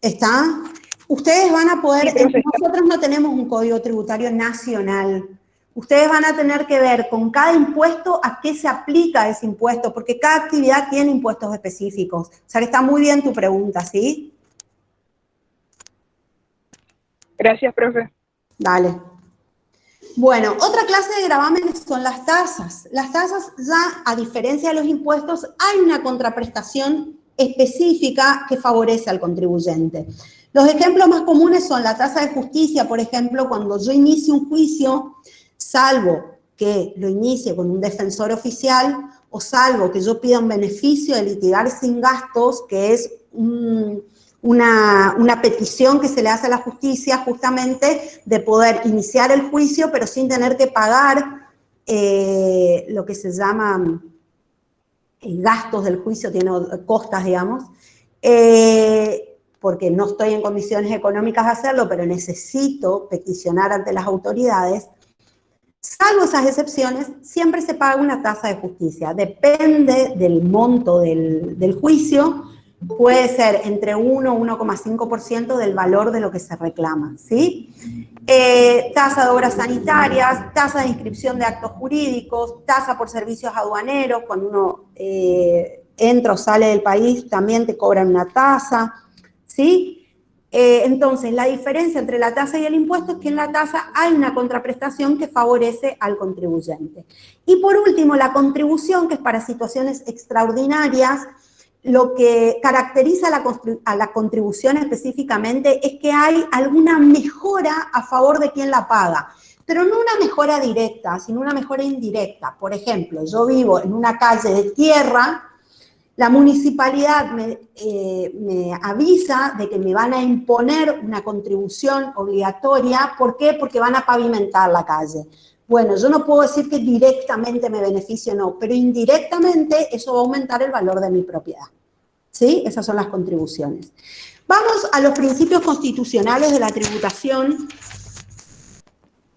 ¿Está? Ustedes van a poder, Sí, nosotros no tenemos un código tributario nacional. Ustedes van a tener que ver con cada impuesto a qué se aplica ese impuesto, porque cada actividad tiene impuestos específicos. O sea que está muy bien tu pregunta, ¿sí? Gracias, profe. Dale. Bueno, otra clase de gravámenes son las tasas. Las tasas ya, a diferencia de los impuestos, hay una contraprestación específica que favorece al contribuyente. Los ejemplos más comunes son la tasa de justicia, por ejemplo, cuando yo inicio un juicio, salvo que lo inicie con un defensor oficial o salvo que yo pida un beneficio de litigar sin gastos, que es una petición que se le hace a la justicia justamente de poder iniciar el juicio pero sin tener que pagar lo que se llama gastos del juicio, tiene costas, digamos, porque no estoy en condiciones económicas de hacerlo, pero necesito peticionar ante las autoridades. Salvo esas excepciones, siempre se paga una tasa de justicia. Depende del monto del juicio, puede ser entre 1 o 1,5% del valor de lo que se reclama, ¿sí? Tasa de obras sanitarias, tasa de inscripción de actos jurídicos, tasa por servicios aduaneros, cuando uno entra o sale del país también te cobran una tasa, ¿sí? Entonces, la diferencia entre la tasa y el impuesto es que en la tasa hay una contraprestación que favorece al contribuyente. Y por último, la contribución, que es para situaciones extraordinarias. Lo que caracteriza a la contribución específicamente es que hay alguna mejora a favor de quien la paga, pero no una mejora directa, sino una mejora indirecta. Por ejemplo, yo vivo en una calle de tierra, la municipalidad me avisa de que me van a imponer una contribución obligatoria. ¿Por qué? Porque van a pavimentar la calle. Bueno, yo no puedo decir que directamente me beneficie o no, pero indirectamente eso va a aumentar el valor de mi propiedad. ¿sí? Esas son las contribuciones. Vamos a los principios constitucionales de la tributación.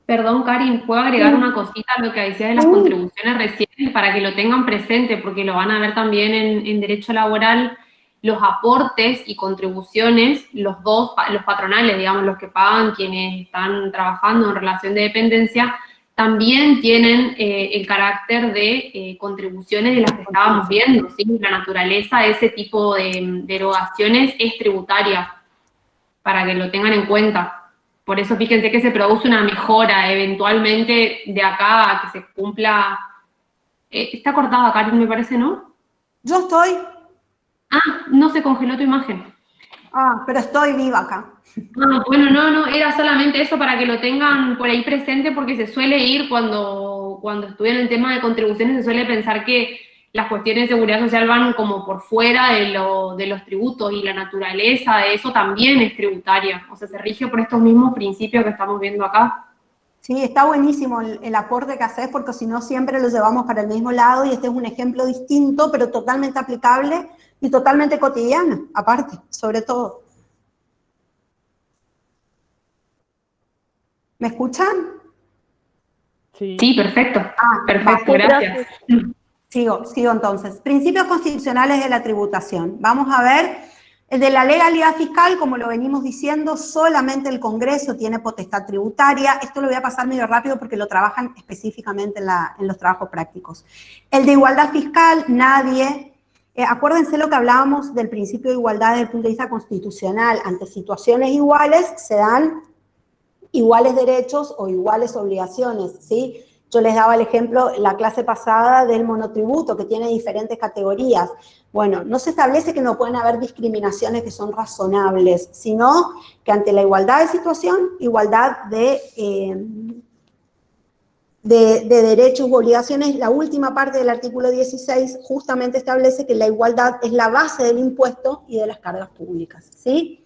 Perdón, Karin, ¿puedo agregar una cosita a lo que decía de las contribuciones recién para que lo tengan presente? Porque lo van a ver también en derecho laboral, los aportes y contribuciones, los patronales, digamos, los que pagan quienes están trabajando en relación de dependencia, también tienen el carácter de contribuciones de las que estábamos viendo, ¿sí? La naturaleza de ese tipo de erogaciones es tributaria, para que lo tengan en cuenta. Por eso fíjense que se produce una mejora eventualmente de acá a que se cumpla. Está cortada, Karin, me parece, ¿no? Yo estoy. Ah, no se congeló tu imagen. Ah, pero estoy viva acá. Ah, bueno, no, era solamente eso para que lo tengan por ahí presente, porque se suele ir cuando estudian el tema de contribuciones, se suele pensar que las cuestiones de seguridad social van como por fuera de los tributos, y la naturaleza de eso también es tributaria, o sea, se rige por estos mismos principios que estamos viendo acá. Sí, está buenísimo el aporte que haces, porque si no siempre lo llevamos para el mismo lado, y este es un ejemplo distinto, pero totalmente aplicable y totalmente cotidiano, aparte, sobre todo. ¿Me escuchan? Sí, perfecto. Perfecto, gracias. Sigo entonces. Principios constitucionales de la tributación. Vamos a ver, el de la legalidad fiscal, como lo venimos diciendo, solamente el Congreso tiene potestad tributaria. Esto lo voy a pasar medio rápido porque lo trabajan específicamente en los trabajos prácticos. El de igualdad fiscal, nadie. Acuérdense lo que hablábamos del principio de igualdad desde el punto de vista constitucional. Ante situaciones iguales se dan iguales derechos o iguales obligaciones, ¿sí? Yo les daba el ejemplo la clase pasada del monotributo, que tiene diferentes categorías. Bueno, no se establece que no pueden haber discriminaciones que son razonables, sino que ante la igualdad de situación, igualdad de derechos u obligaciones, la última parte del artículo 16 justamente establece que la igualdad es la base del impuesto y de las cargas públicas, ¿sí?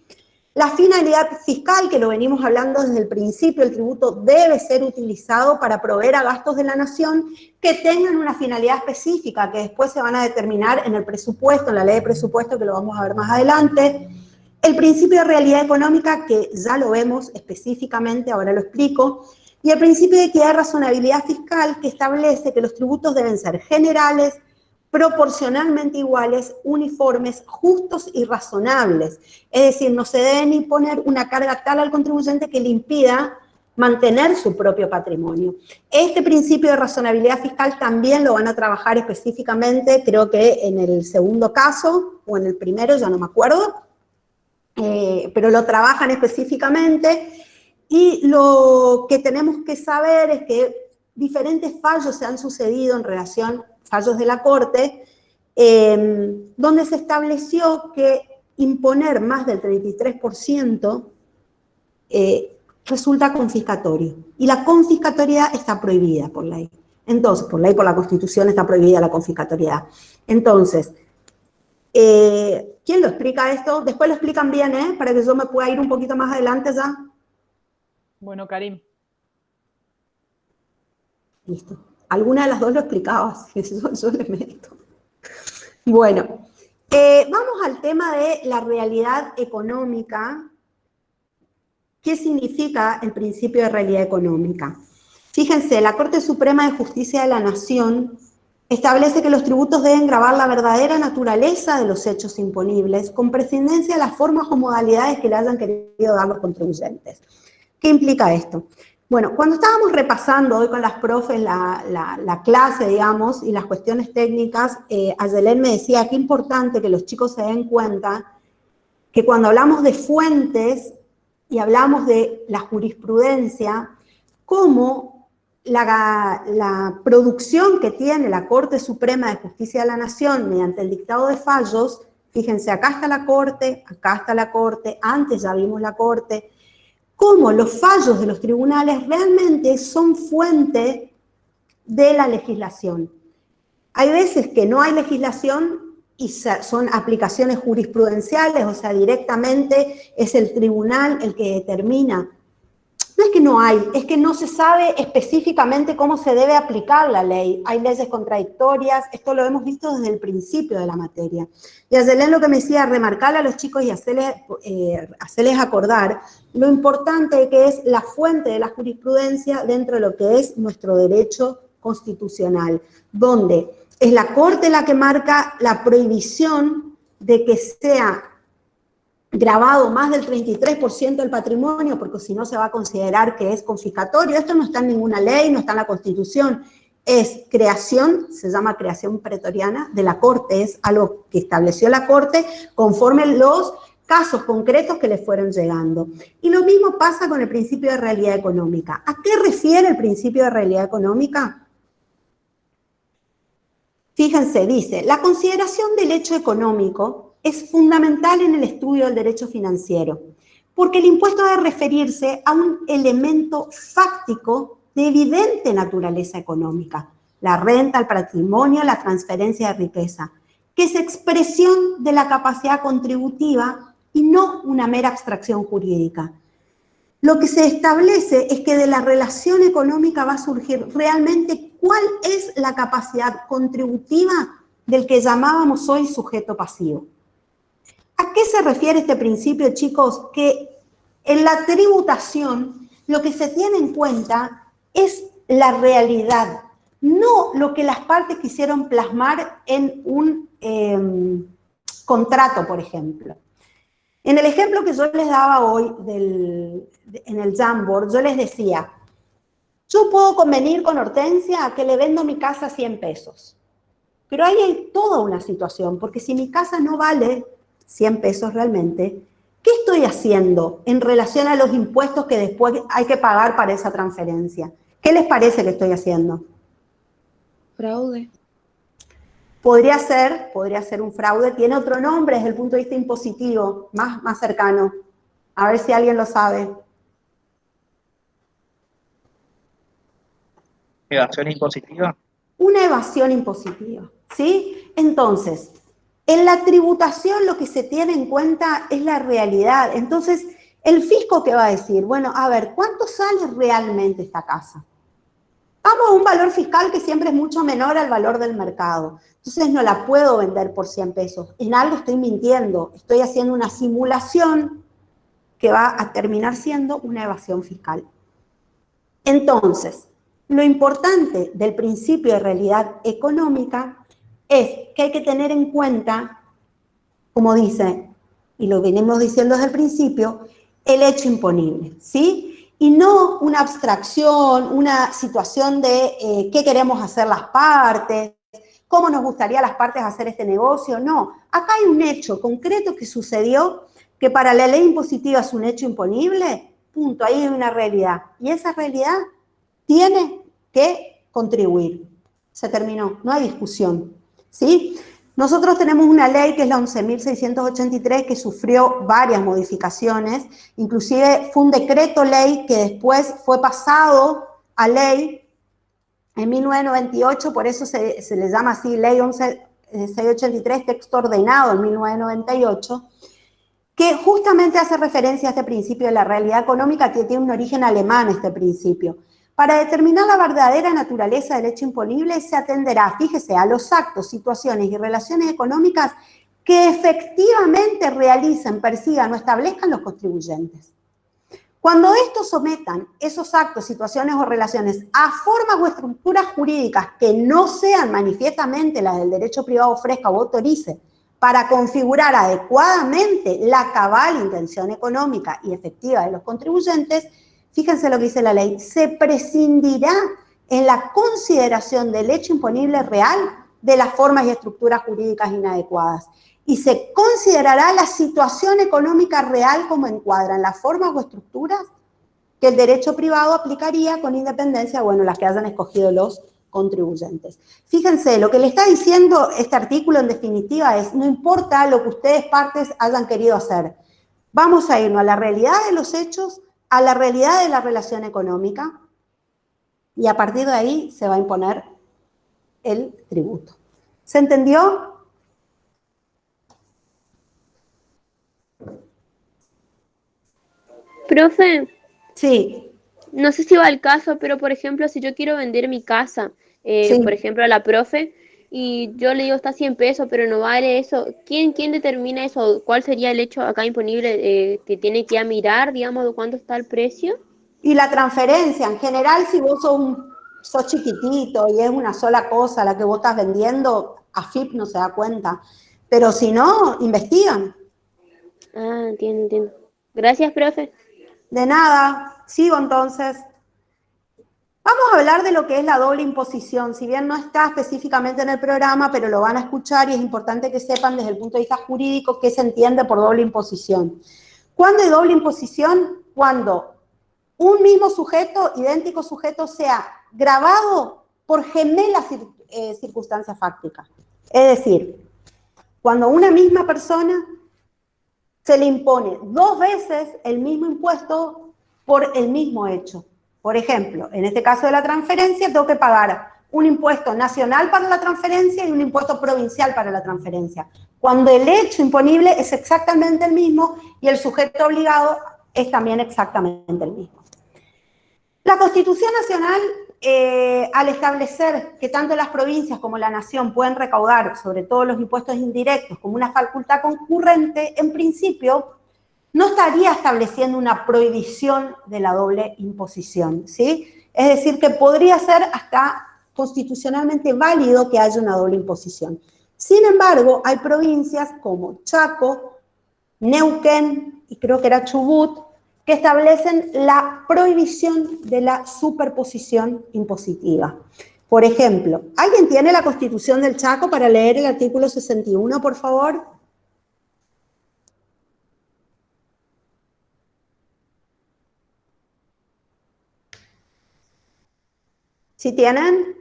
La finalidad fiscal, que lo venimos hablando desde el principio, el tributo debe ser utilizado para proveer a gastos de la nación que tengan una finalidad específica, que después se van a determinar en el presupuesto, en la ley de presupuesto, que lo vamos a ver más adelante. El principio de realidad económica, que ya lo vemos específicamente, ahora lo explico. Y el principio de equidad y razonabilidad fiscal, que establece que los tributos deben ser generales, proporcionalmente iguales, uniformes, justos y razonables. Es decir, no se deben imponer una carga tal al contribuyente que le impida mantener su propio patrimonio. Este principio de razonabilidad fiscal también lo van a trabajar específicamente, creo que en el segundo caso, o en el primero, ya no me acuerdo, pero lo trabajan específicamente, y lo que tenemos que saber es que diferentes fallos se han sucedido en relación, fallos de la Corte, donde se estableció que imponer más del 33% resulta confiscatorio. Y la confiscatoriedad está prohibida por ley. Entonces, por ley, por la Constitución está prohibida la confiscatoriedad. Entonces, ¿quién lo explica esto? Después lo explican bien, para que yo me pueda ir un poquito más adelante ya. Bueno, Karim. Listo. Alguna de las dos lo explicaba, así que yo le meto. Bueno, vamos al tema de la realidad económica. ¿Qué significa el principio de realidad económica? Fíjense, la Corte Suprema de Justicia de la Nación establece que los tributos deben gravar la verdadera naturaleza de los hechos imponibles, con prescindencia de las formas o modalidades que le hayan querido dar los contribuyentes. ¿Qué implica esto? Bueno, cuando estábamos repasando hoy con las profes la clase, digamos, y las cuestiones técnicas, Ayelén me decía qué importante que los chicos se den cuenta que cuando hablamos de fuentes y hablamos de la jurisprudencia, cómo la producción que tiene la Corte Suprema de Justicia de la Nación mediante el dictado de fallos, fíjense, acá está la Corte, antes ya vimos la Corte, cómo los fallos de los tribunales realmente son fuente de la legislación. Hay veces que no hay legislación y son aplicaciones jurisprudenciales, o sea, directamente es el tribunal el que determina No es que no hay, es que no se sabe específicamente cómo se debe aplicar la ley. Hay leyes contradictorias, esto lo hemos visto desde el principio de la materia. Y Ayelén lo que me decía, remarcarle a los chicos y hacerles acordar lo importante que es la fuente de la jurisprudencia dentro de lo que es nuestro derecho constitucional, donde es la Corte la que marca la prohibición de que sea grabado más del 33% del patrimonio, porque si no se va a considerar que es confiscatorio. Esto no está en ninguna ley, no está en la Constitución. Es creación, se llama creación pretoriana de la Corte, es algo que estableció la Corte conforme los casos concretos que le fueron llegando. Y lo mismo pasa con el principio de realidad económica. ¿A qué refiere el principio de realidad económica? Fíjense, dice, la consideración del hecho económico es fundamental en el estudio del derecho financiero, porque el impuesto debe referirse a un elemento fáctico de evidente naturaleza económica, la renta, el patrimonio, la transferencia de riqueza, que es expresión de la capacidad contributiva y no una mera abstracción jurídica. Lo que se establece es que de la relación económica va a surgir realmente cuál es la capacidad contributiva del que llamábamos hoy sujeto pasivo. ¿A qué se refiere este principio, chicos? Que en la tributación lo que se tiene en cuenta es la realidad, no lo que las partes quisieron plasmar en un contrato, por ejemplo. En el ejemplo que yo les daba hoy en el Jamboard, yo les decía, yo puedo convenir con Hortensia a que le vendo mi casa a 100 pesos. Pero ahí hay toda una situación, porque si mi casa no vale 100 pesos realmente, ¿qué estoy haciendo en relación a los impuestos que después hay que pagar para esa transferencia? ¿Qué les parece que estoy haciendo? Fraude. Podría ser un fraude, tiene otro nombre desde el punto de vista impositivo, más cercano. A ver si alguien lo sabe. Evasión impositiva. Una evasión impositiva, ¿sí? Entonces, en la tributación lo que se tiene en cuenta es la realidad. Entonces, el fisco ¿qué va a decir? Bueno, a ver, ¿cuánto sale realmente esta casa? Vamos a un valor fiscal que siempre es mucho menor al valor del mercado. Entonces no la puedo vender por 100 pesos. En algo estoy mintiendo, estoy haciendo una simulación que va a terminar siendo una evasión fiscal. Entonces, lo importante del principio de realidad económica es que hay que tener en cuenta, como dice, y lo venimos diciendo desde el principio, el hecho imponible, ¿sí? Y no una abstracción, una situación de qué queremos hacer las partes, cómo nos gustaría a las partes hacer este negocio, no. Acá hay un hecho concreto que sucedió, que para la ley impositiva es un hecho imponible, punto, ahí hay una realidad. Y esa realidad tiene que contribuir. Se terminó, no hay discusión, ¿sí? Nosotros tenemos una ley que es la 11.683 que sufrió varias modificaciones, inclusive fue un decreto ley que después fue pasado a ley en 1998, por eso se le llama así ley 11.683, texto ordenado en 1998, que justamente hace referencia a este principio de la realidad económica que tiene un origen alemán este principio. Para determinar la verdadera naturaleza del hecho imponible se atenderá, fíjese, a los actos, situaciones y relaciones económicas que efectivamente realicen, persigan o establezcan los contribuyentes. Cuando estos sometan esos actos, situaciones o relaciones a formas o estructuras jurídicas que no sean manifiestamente las del derecho privado ofrezca o autorice para configurar adecuadamente la cabal intención económica y efectiva de los contribuyentes, fíjense lo que dice la ley, se prescindirá en la consideración del hecho imponible real de las formas y estructuras jurídicas inadecuadas y se considerará la situación económica real como encuadran las formas o estructuras que el derecho privado aplicaría con independencia, bueno, las que hayan escogido los contribuyentes. Fíjense, lo que le está diciendo este artículo en definitiva es, no importa lo que ustedes partes hayan querido hacer, vamos a irnos a la realidad de los hechos, a la realidad de la relación económica y a partir de ahí se va a imponer el tributo. ¿Se entendió? Profe, Sí. no sé si va al caso, pero por ejemplo, si yo quiero vender mi casa, Sí. por ejemplo, a la profe, y yo le digo está 100 pesos, pero no vale eso, ¿quién determina eso? ¿Cuál sería el hecho acá imponible que tiene que ir a mirar, digamos, de cuánto está el precio? Y la transferencia, en general, si vos sos chiquitito y es una sola cosa la que vos estás vendiendo, AFIP no se da cuenta. Pero si no, investigan. Ah, entiendo. Gracias, profe. De nada, sigo entonces. Vamos a hablar de lo que es la doble imposición. Si bien no está específicamente en el programa, pero lo van a escuchar y es importante que sepan desde el punto de vista jurídico qué se entiende por doble imposición. ¿Cuándo hay doble imposición? Cuando un mismo sujeto, idéntico sujeto, sea gravado por gemelas circunstancias fácticas. Es decir, cuando a una misma persona se le impone 2 veces el mismo impuesto por el mismo hecho. Por ejemplo, en este caso de la transferencia, tengo que pagar un impuesto nacional para la transferencia y un impuesto provincial para la transferencia, cuando el hecho imponible es exactamente el mismo y el sujeto obligado es también exactamente el mismo. La Constitución Nacional, al establecer que tanto las provincias como la nación pueden recaudar sobre todo los impuestos indirectos como una facultad concurrente, en principio no estaría estableciendo una prohibición de la doble imposición, ¿sí? Es decir, que podría ser hasta constitucionalmente válido que haya una doble imposición. Sin embargo, hay provincias como Chaco, Neuquén y creo que era Chubut, que establecen la prohibición de la superposición impositiva. Por ejemplo, ¿alguien tiene la Constitución del Chaco para leer el artículo 61, por favor? ¿Sí tienen?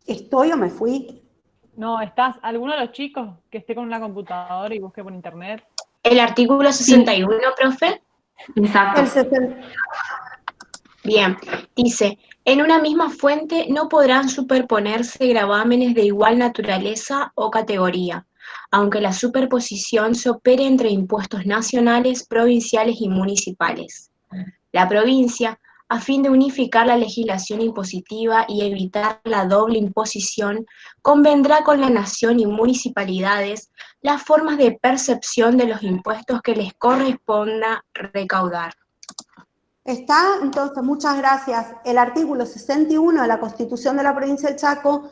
¿Estoy o me fui? No, ¿alguno de los chicos que esté con una computadora y busque por internet? El artículo 61, profe. Exacto. El 60. Bien, dice, en una misma fuente no podrán superponerse gravámenes de igual naturaleza o categoría, aunque la superposición se opere entre impuestos nacionales, provinciales y municipales. La provincia, a fin de unificar la legislación impositiva y evitar la doble imposición, convendrá con la nación y municipalidades las formas de percepción de los impuestos que les corresponda recaudar. Está, entonces, muchas gracias. El artículo 61 de la Constitución de la Provincia del Chaco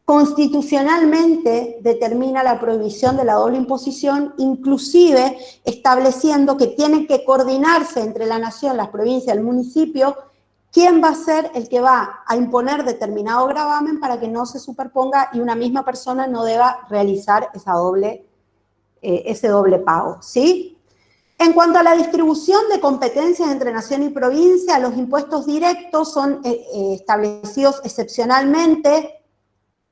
constitucionalmente determina la prohibición de la doble imposición, inclusive estableciendo que tienen que coordinarse entre la nación, las provincias, el municipio, quién va a ser el que va a imponer determinado gravamen para que no se superponga y una misma persona no deba realizar ese doble pago, ¿sí? En cuanto a la distribución de competencias entre nación y provincia, los impuestos directos son establecidos excepcionalmente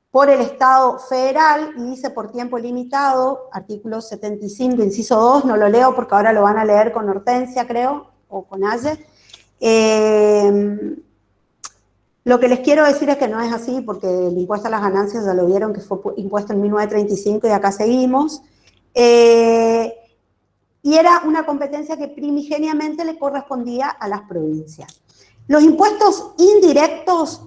por el Estado federal, y dice por tiempo limitado, artículo 75, inciso 2, no lo leo porque ahora lo van a leer con Hortensia, creo, o con Aye. Lo que les quiero decir es que no es así, porque el impuesto a las ganancias ya lo vieron que fue impuesto en 1935 y acá seguimos. Y era una competencia que primigeniamente le correspondía a las provincias. Los impuestos indirectos,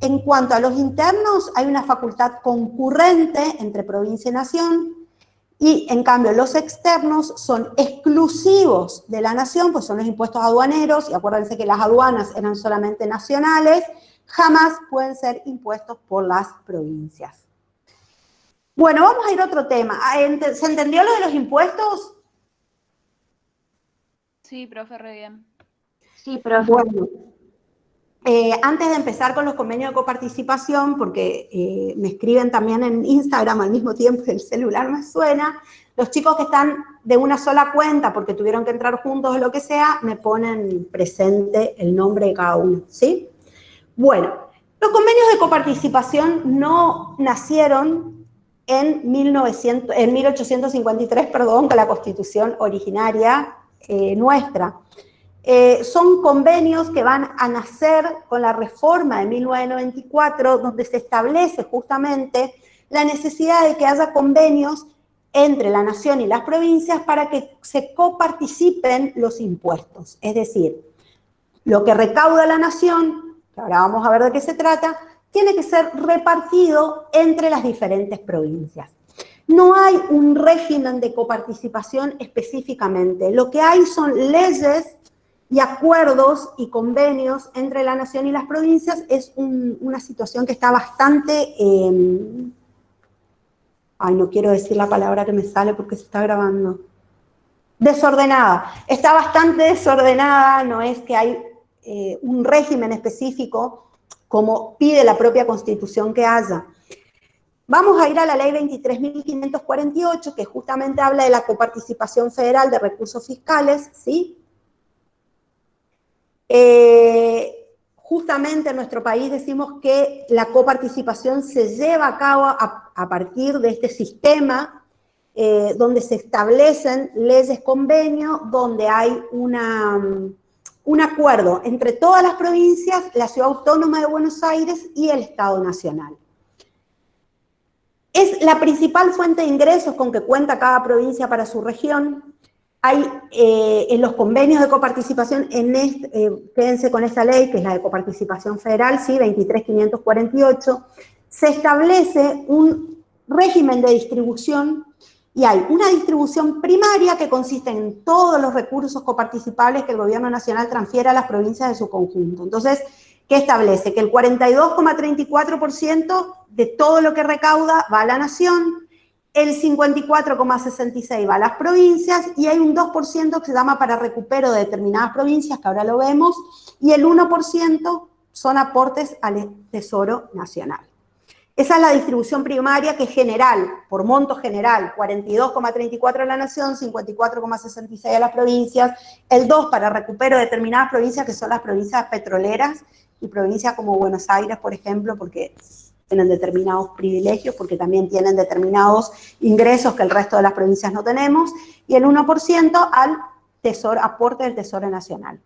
en cuanto a los internos, hay una facultad concurrente entre provincia y nación, y en cambio los externos son exclusivos de la nación, pues son los impuestos aduaneros, y acuérdense que las aduanas eran solamente nacionales, jamás pueden ser impuestos por las provincias. Bueno, vamos a ir a otro tema. ¿Se entendió lo de los impuestos? Sí, profe, re bien. Sí, profe. Bueno, antes de empezar con los convenios de coparticipación, porque me escriben también en Instagram al mismo tiempo que el celular me suena, los chicos que están de una sola cuenta porque tuvieron que entrar juntos o lo que sea, me ponen presente el nombre de cada uno, ¿sí? Bueno, los convenios de coparticipación no nacieron en 1853, perdón, con la Constitución originaria nuestra. son convenios que van a nacer con la reforma de 1994, donde se establece justamente la necesidad de que haya convenios entre la nación y las provincias para que se coparticipen los impuestos. Es decir, lo que recauda la nación, que ahora vamos a ver de qué se trata, tiene que ser repartido entre las diferentes provincias. No hay un régimen de coparticipación específicamente. Lo que hay son leyes y acuerdos y convenios entre la nación y las provincias. Es una situación que está bastante... no quiero decir la palabra que me sale porque se está grabando. Desordenada. Está bastante desordenada, no es que hay un régimen específico como pide la propia Constitución que haya. Vamos a ir a la ley 23.548, que justamente habla de la coparticipación federal de recursos fiscales, ¿sí? Justamente en nuestro país decimos que la coparticipación se lleva a cabo a partir de este sistema donde se establecen leyes, convenios, donde hay un acuerdo entre todas las provincias, la Ciudad Autónoma de Buenos Aires y el Estado Nacional. Es la principal fuente de ingresos con que cuenta cada provincia para su región. Hay en los convenios de coparticipación, quédense con esta ley, que es la de coparticipación federal, ¿sí? 23.548, se establece un régimen de distribución y hay una distribución primaria que consiste en todos los recursos coparticipables que el gobierno nacional transfiere a las provincias de su conjunto. Entonces, ¿qué establece? Que el 42,34% de todo lo que recauda va a la nación, el 54,66% va a las provincias y hay un 2% que se llama para recupero de determinadas provincias, que ahora lo vemos, y el 1% son aportes al Tesoro Nacional. Esa es la distribución primaria que es general, por monto general, 42,34 a la nación, 54,66 a las provincias, el 2 para recupero de determinadas provincias que son las provincias petroleras y provincias como Buenos Aires, por ejemplo, porque tienen determinados privilegios, porque también tienen determinados ingresos que el resto de las provincias no tenemos, y el 1% al tesoro, aporte del Tesoro Nacional.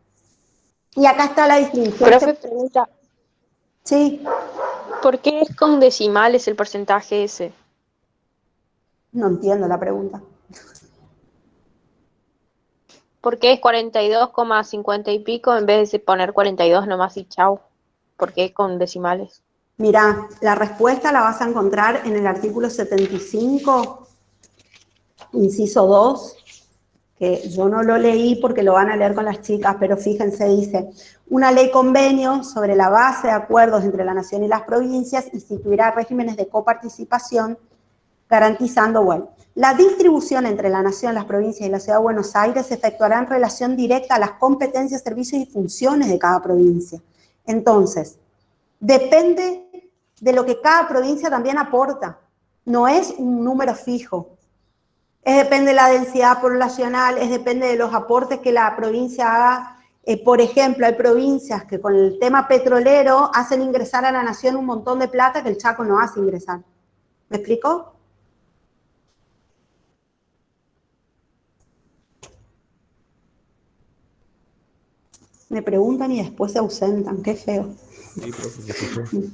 Y acá está la distribución. Profe, pregunta. Sí. ¿Por qué es con decimales el porcentaje ese? No entiendo la pregunta. ¿Por qué es 42,50 y pico en vez de poner 42 nomás y chau? ¿Por qué es con decimales? Mirá, la respuesta la vas a encontrar en el artículo 75, inciso 2, que yo no lo leí porque lo van a leer con las chicas, pero fíjense, dice, una ley convenio sobre la base de acuerdos entre la nación y las provincias instituirá regímenes de coparticipación garantizando, la distribución entre la nación, las provincias y la Ciudad de Buenos Aires se efectuará en relación directa a las competencias, servicios y funciones de cada provincia. Entonces, depende de lo que cada provincia también aporta, no es un número fijo. Depende de la densidad poblacional, depende de los aportes que la provincia haga. Por ejemplo, hay provincias que con el tema petrolero hacen ingresar a la nación un montón de plata que el Chaco no hace ingresar. ¿Me explico? Me preguntan y después se ausentan, qué feo. Sí, profe.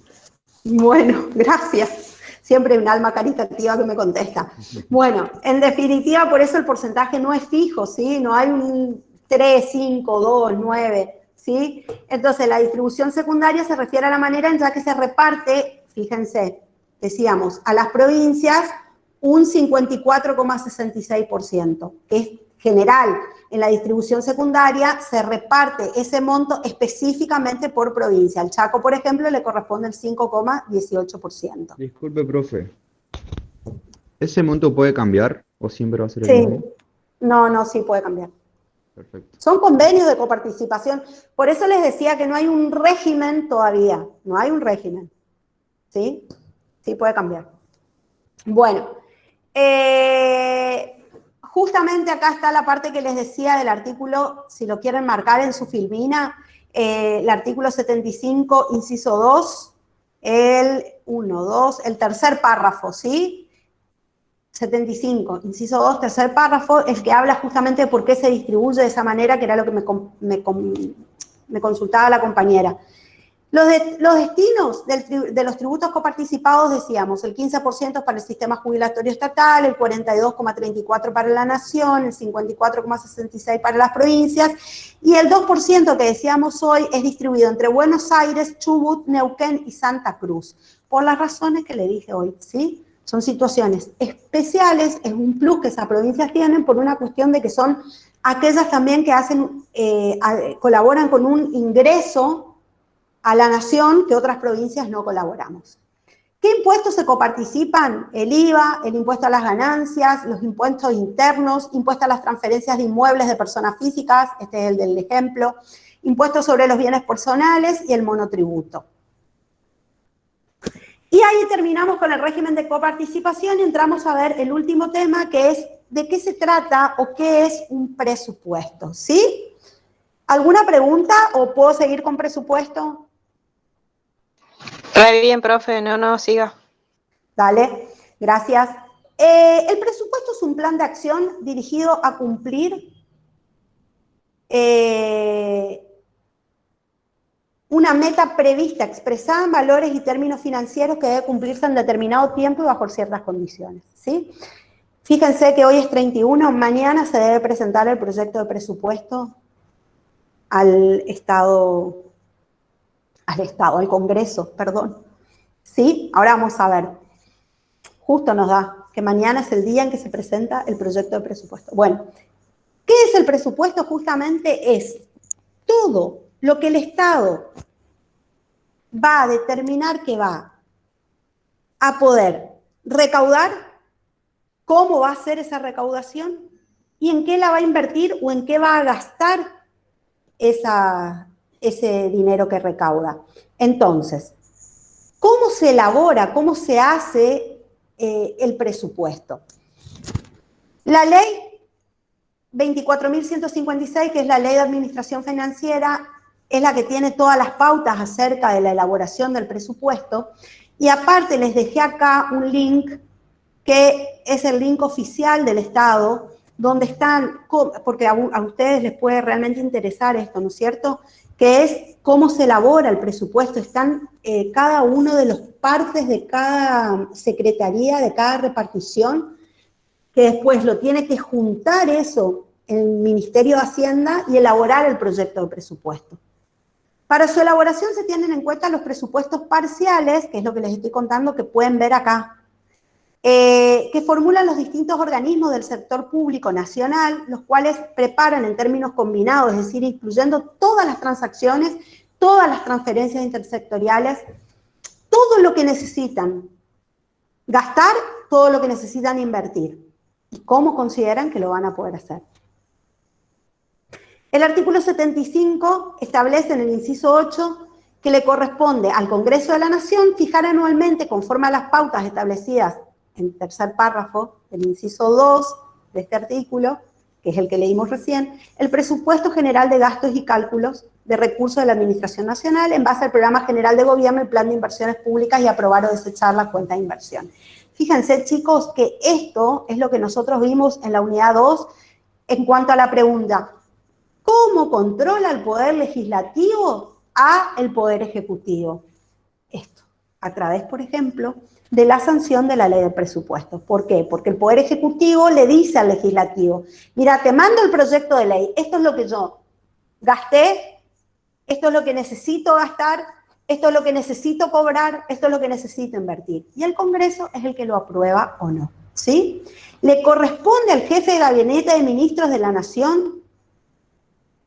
Bueno, gracias. Siempre hay un alma caritativa que me contesta. Bueno, en definitiva, por eso el porcentaje no es fijo, ¿sí? No hay un 3, 5, 2, 9, ¿sí? Entonces, la distribución secundaria se refiere a la manera en la que se reparte, fíjense, decíamos, a las provincias un 54,66%, que es general. En la distribución secundaria se reparte ese monto específicamente por provincia. Al Chaco, por ejemplo, le corresponde el 5,18%. Disculpe, profe. ¿Ese monto puede cambiar o siempre va a ser el mismo? No, sí puede cambiar. Perfecto. Son convenios de coparticipación. Por eso les decía que no hay un régimen todavía. No hay un régimen. ¿Sí? Sí puede cambiar. Bueno. Justamente acá está la parte que les decía del artículo, si lo quieren marcar en su filmina, el artículo 75, inciso 2, el 1, 2, el tercer párrafo, ¿sí? 75, inciso 2, tercer párrafo, el que habla justamente de por qué se distribuye de esa manera, que era lo que me consultaba la compañera. Los destinos de los tributos coparticipados, decíamos, el 15% para el sistema jubilatorio estatal, el 42,34% para la nación, el 54,66% para las provincias, y el 2% que decíamos hoy es distribuido entre Buenos Aires, Chubut, Neuquén y Santa Cruz, por las razones que le dije hoy, ¿sí? Son situaciones especiales, es un plus que esas provincias tienen por una cuestión de que son aquellas también que hacen, colaboran con un ingreso a la nación que otras provincias no colaboramos. ¿Qué impuestos se coparticipan? El IVA, el impuesto a las ganancias, los impuestos internos, impuestos a las transferencias de inmuebles de personas físicas, este es el del ejemplo, impuestos sobre los bienes personales y el monotributo. Y ahí terminamos con el régimen de coparticipación y entramos a ver el último tema, que es de qué se trata o qué es un presupuesto, ¿sí? ¿Alguna pregunta o puedo seguir con presupuesto? Re bien, profe, no, siga. Dale, gracias. El presupuesto es un plan de acción dirigido a cumplir una meta prevista, expresada en valores y términos financieros que debe cumplirse en determinado tiempo y bajo ciertas condiciones, ¿sí? Fíjense que hoy es 31, mañana se debe presentar el proyecto de presupuesto al Congreso, perdón. ¿Sí? Ahora vamos a ver. Justo nos da que mañana es el día en que se presenta el proyecto de presupuesto. Bueno, ¿qué es el presupuesto? Justamente es todo lo que el Estado va a determinar que va a poder recaudar, cómo va a ser esa recaudación y en qué la va a invertir o en qué va a gastar ese dinero que recauda. Entonces, ¿cómo se elabora, cómo se hace el presupuesto? La ley 24.156, que es la ley de administración financiera, es la que tiene todas las pautas acerca de la elaboración del presupuesto. Y aparte les dejé acá un link que es el link oficial del Estado, donde están, porque a ustedes les puede realmente interesar esto, ¿no es cierto?, que es cómo se elabora el presupuesto. Están cada uno de los partes de cada secretaría, de cada repartición, que después lo tiene que juntar eso en el Ministerio de Hacienda y elaborar el proyecto de presupuesto. Para su elaboración se tienen en cuenta los presupuestos parciales, que es lo que les estoy contando, que pueden ver acá, que formulan los distintos organismos del sector público nacional, los cuales preparan en términos combinados, es decir, incluyendo todas las transacciones, todas las transferencias intersectoriales, todo lo que necesitan gastar, todo lo que necesitan invertir, y cómo consideran que lo van a poder hacer. El artículo 75 establece en el inciso 8 que le corresponde al Congreso de la Nación fijar anualmente, conforme a las pautas establecidas en el tercer párrafo del inciso 2 de este artículo, que es el que leímos recién, el presupuesto general de gastos y cálculos de recursos de la Administración Nacional en base al Programa General de Gobierno y Plan de Inversiones Públicas y aprobar o desechar la cuenta de inversión. Fíjense, chicos, que esto es lo que nosotros vimos en la unidad 2 en cuanto a la pregunta: ¿cómo controla el Poder Legislativo al Poder Ejecutivo? Esto, a través, por ejemplo, de la sanción de la ley de presupuestos. ¿Por qué? Porque el Poder Ejecutivo le dice al Legislativo: mira, te mando el proyecto de ley, esto es lo que yo gasté, esto es lo que necesito gastar, esto es lo que necesito cobrar, esto es lo que necesito invertir. Y el Congreso es el que lo aprueba o no, ¿sí? Le corresponde al jefe de gabinete de ministros de la Nación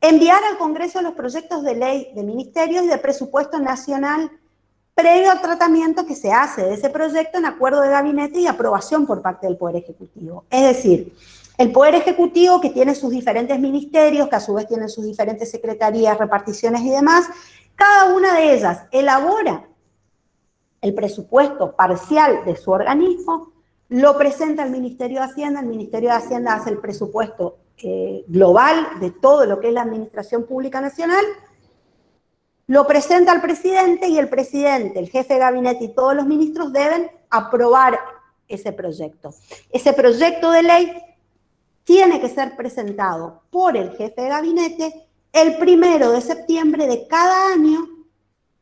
enviar al Congreso los proyectos de ley de ministerios y de presupuesto nacional previo al tratamiento que se hace de ese proyecto en acuerdo de gabinete y aprobación por parte del Poder Ejecutivo. Es decir, el Poder Ejecutivo, que tiene sus diferentes ministerios, que a su vez tienen sus diferentes secretarías, reparticiones y demás, cada una de ellas elabora el presupuesto parcial de su organismo, lo presenta al Ministerio de Hacienda, el Ministerio de Hacienda hace el presupuesto global de todo lo que es la Administración Pública Nacional, lo presenta al presidente y el presidente, el jefe de gabinete y todos los ministros deben aprobar ese proyecto. Ese proyecto de ley tiene que ser presentado por el jefe de gabinete el 1 de septiembre de cada año.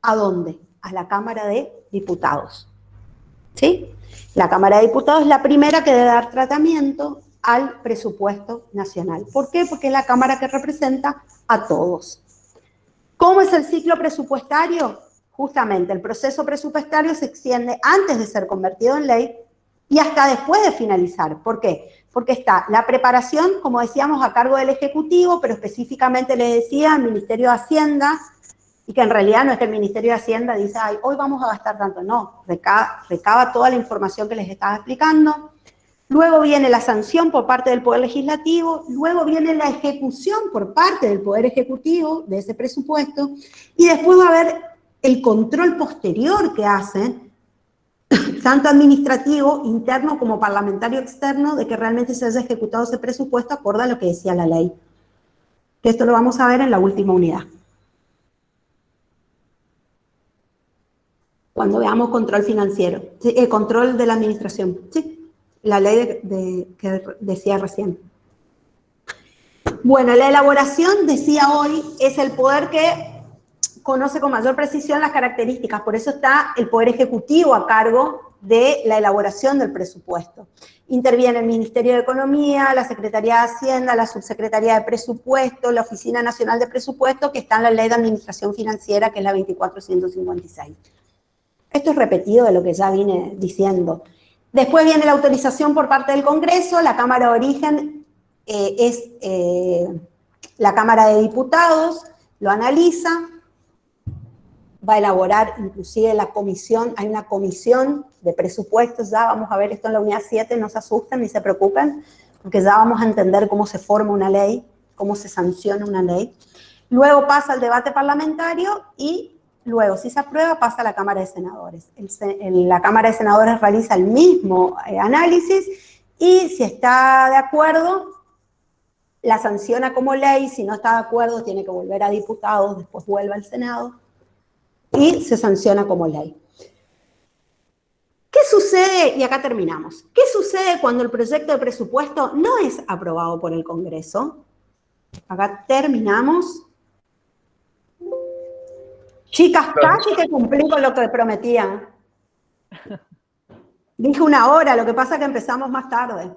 ¿A dónde? A la Cámara de Diputados. ¿Sí? La Cámara de Diputados es la primera que debe dar tratamiento al presupuesto nacional. ¿Por qué? Porque es la Cámara que representa a todos. ¿Cómo es el ciclo presupuestario? Justamente, el proceso presupuestario se extiende antes de ser convertido en ley y hasta después de finalizar. ¿Por qué? Porque está la preparación, como decíamos, a cargo del Ejecutivo, pero específicamente les decía, el Ministerio de Hacienda, y que en realidad no es que el Ministerio de Hacienda dice, ay, hoy vamos a gastar tanto. No, recaba toda la información que les estaba explicando. Luego viene la sanción por parte del Poder Legislativo, luego viene la ejecución por parte del Poder Ejecutivo de ese presupuesto, y después va a haber el control posterior que hacen, tanto administrativo, interno, como parlamentario externo, de que realmente se haya ejecutado ese presupuesto acorde a lo que decía la ley. Que esto lo vamos a ver en la última unidad. Cuando veamos control financiero, ¿sí? Control de la administración, ¿sí? La ley que decía recién. Bueno, la elaboración, decía hoy, es el poder que conoce con mayor precisión las características, por eso está el Poder Ejecutivo a cargo de la elaboración del presupuesto. Interviene el Ministerio de Economía, la Secretaría de Hacienda, la Subsecretaría de Presupuesto, la Oficina Nacional de Presupuesto, que está en la Ley de Administración Financiera, que es la 24.156. Esto es repetido de lo que ya vine diciendo. Después viene la autorización por parte del Congreso, la Cámara de Origen es la Cámara de Diputados, lo analiza, va a elaborar inclusive la comisión, hay una comisión de presupuestos, ya vamos a ver esto en la unidad 7, no se asusten ni se preocupen, porque ya vamos a entender cómo se forma una ley, cómo se sanciona una ley. Luego pasa al debate parlamentario y luego, si se aprueba, pasa a la Cámara de Senadores. La Cámara de Senadores realiza el mismo análisis y si está de acuerdo, la sanciona como ley. Si no está de acuerdo, tiene que volver a diputados, después vuelve al Senado y se sanciona como ley. ¿Qué sucede? Y acá terminamos. ¿Qué sucede cuando el proyecto de presupuesto no es aprobado por el Congreso? Acá terminamos. Chicas, casi que cumplí con lo que prometía. Dije 1 hora, lo que pasa es que empezamos más tarde.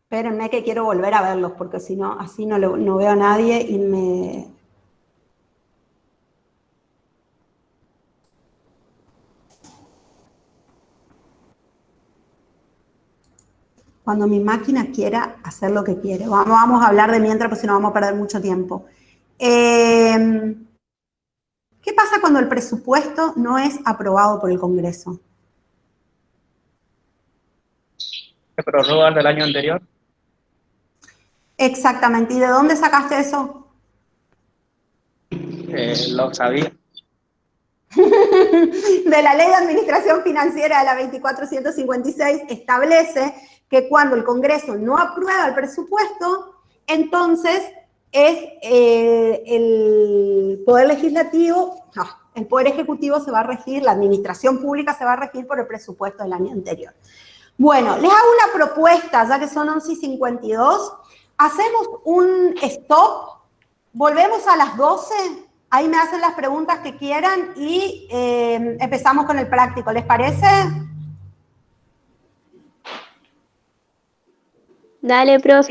Espérenme que quiero volver a verlos, porque si no, así no veo a nadie y me... Cuando mi máquina quiera hacer lo que quiere. Vamos a hablar de mientras, porque si no vamos a perder mucho tiempo. ¿Qué pasa cuando el presupuesto no es aprobado por el Congreso? ¿Se prorroga el del año anterior? Exactamente. ¿Y de dónde sacaste eso? Lo sabía. De la Ley de Administración Financiera de la 24.156 establece que cuando el Congreso no aprueba el presupuesto, entonces es el Poder Legislativo, el Poder Ejecutivo se va a regir, la administración pública se va a regir por el presupuesto del año anterior. Bueno, les hago una propuesta, ya que son 11:52, hacemos un stop, volvemos a las 12, ahí me hacen las preguntas que quieran y empezamos con el práctico, ¿les parece? Dale, profe.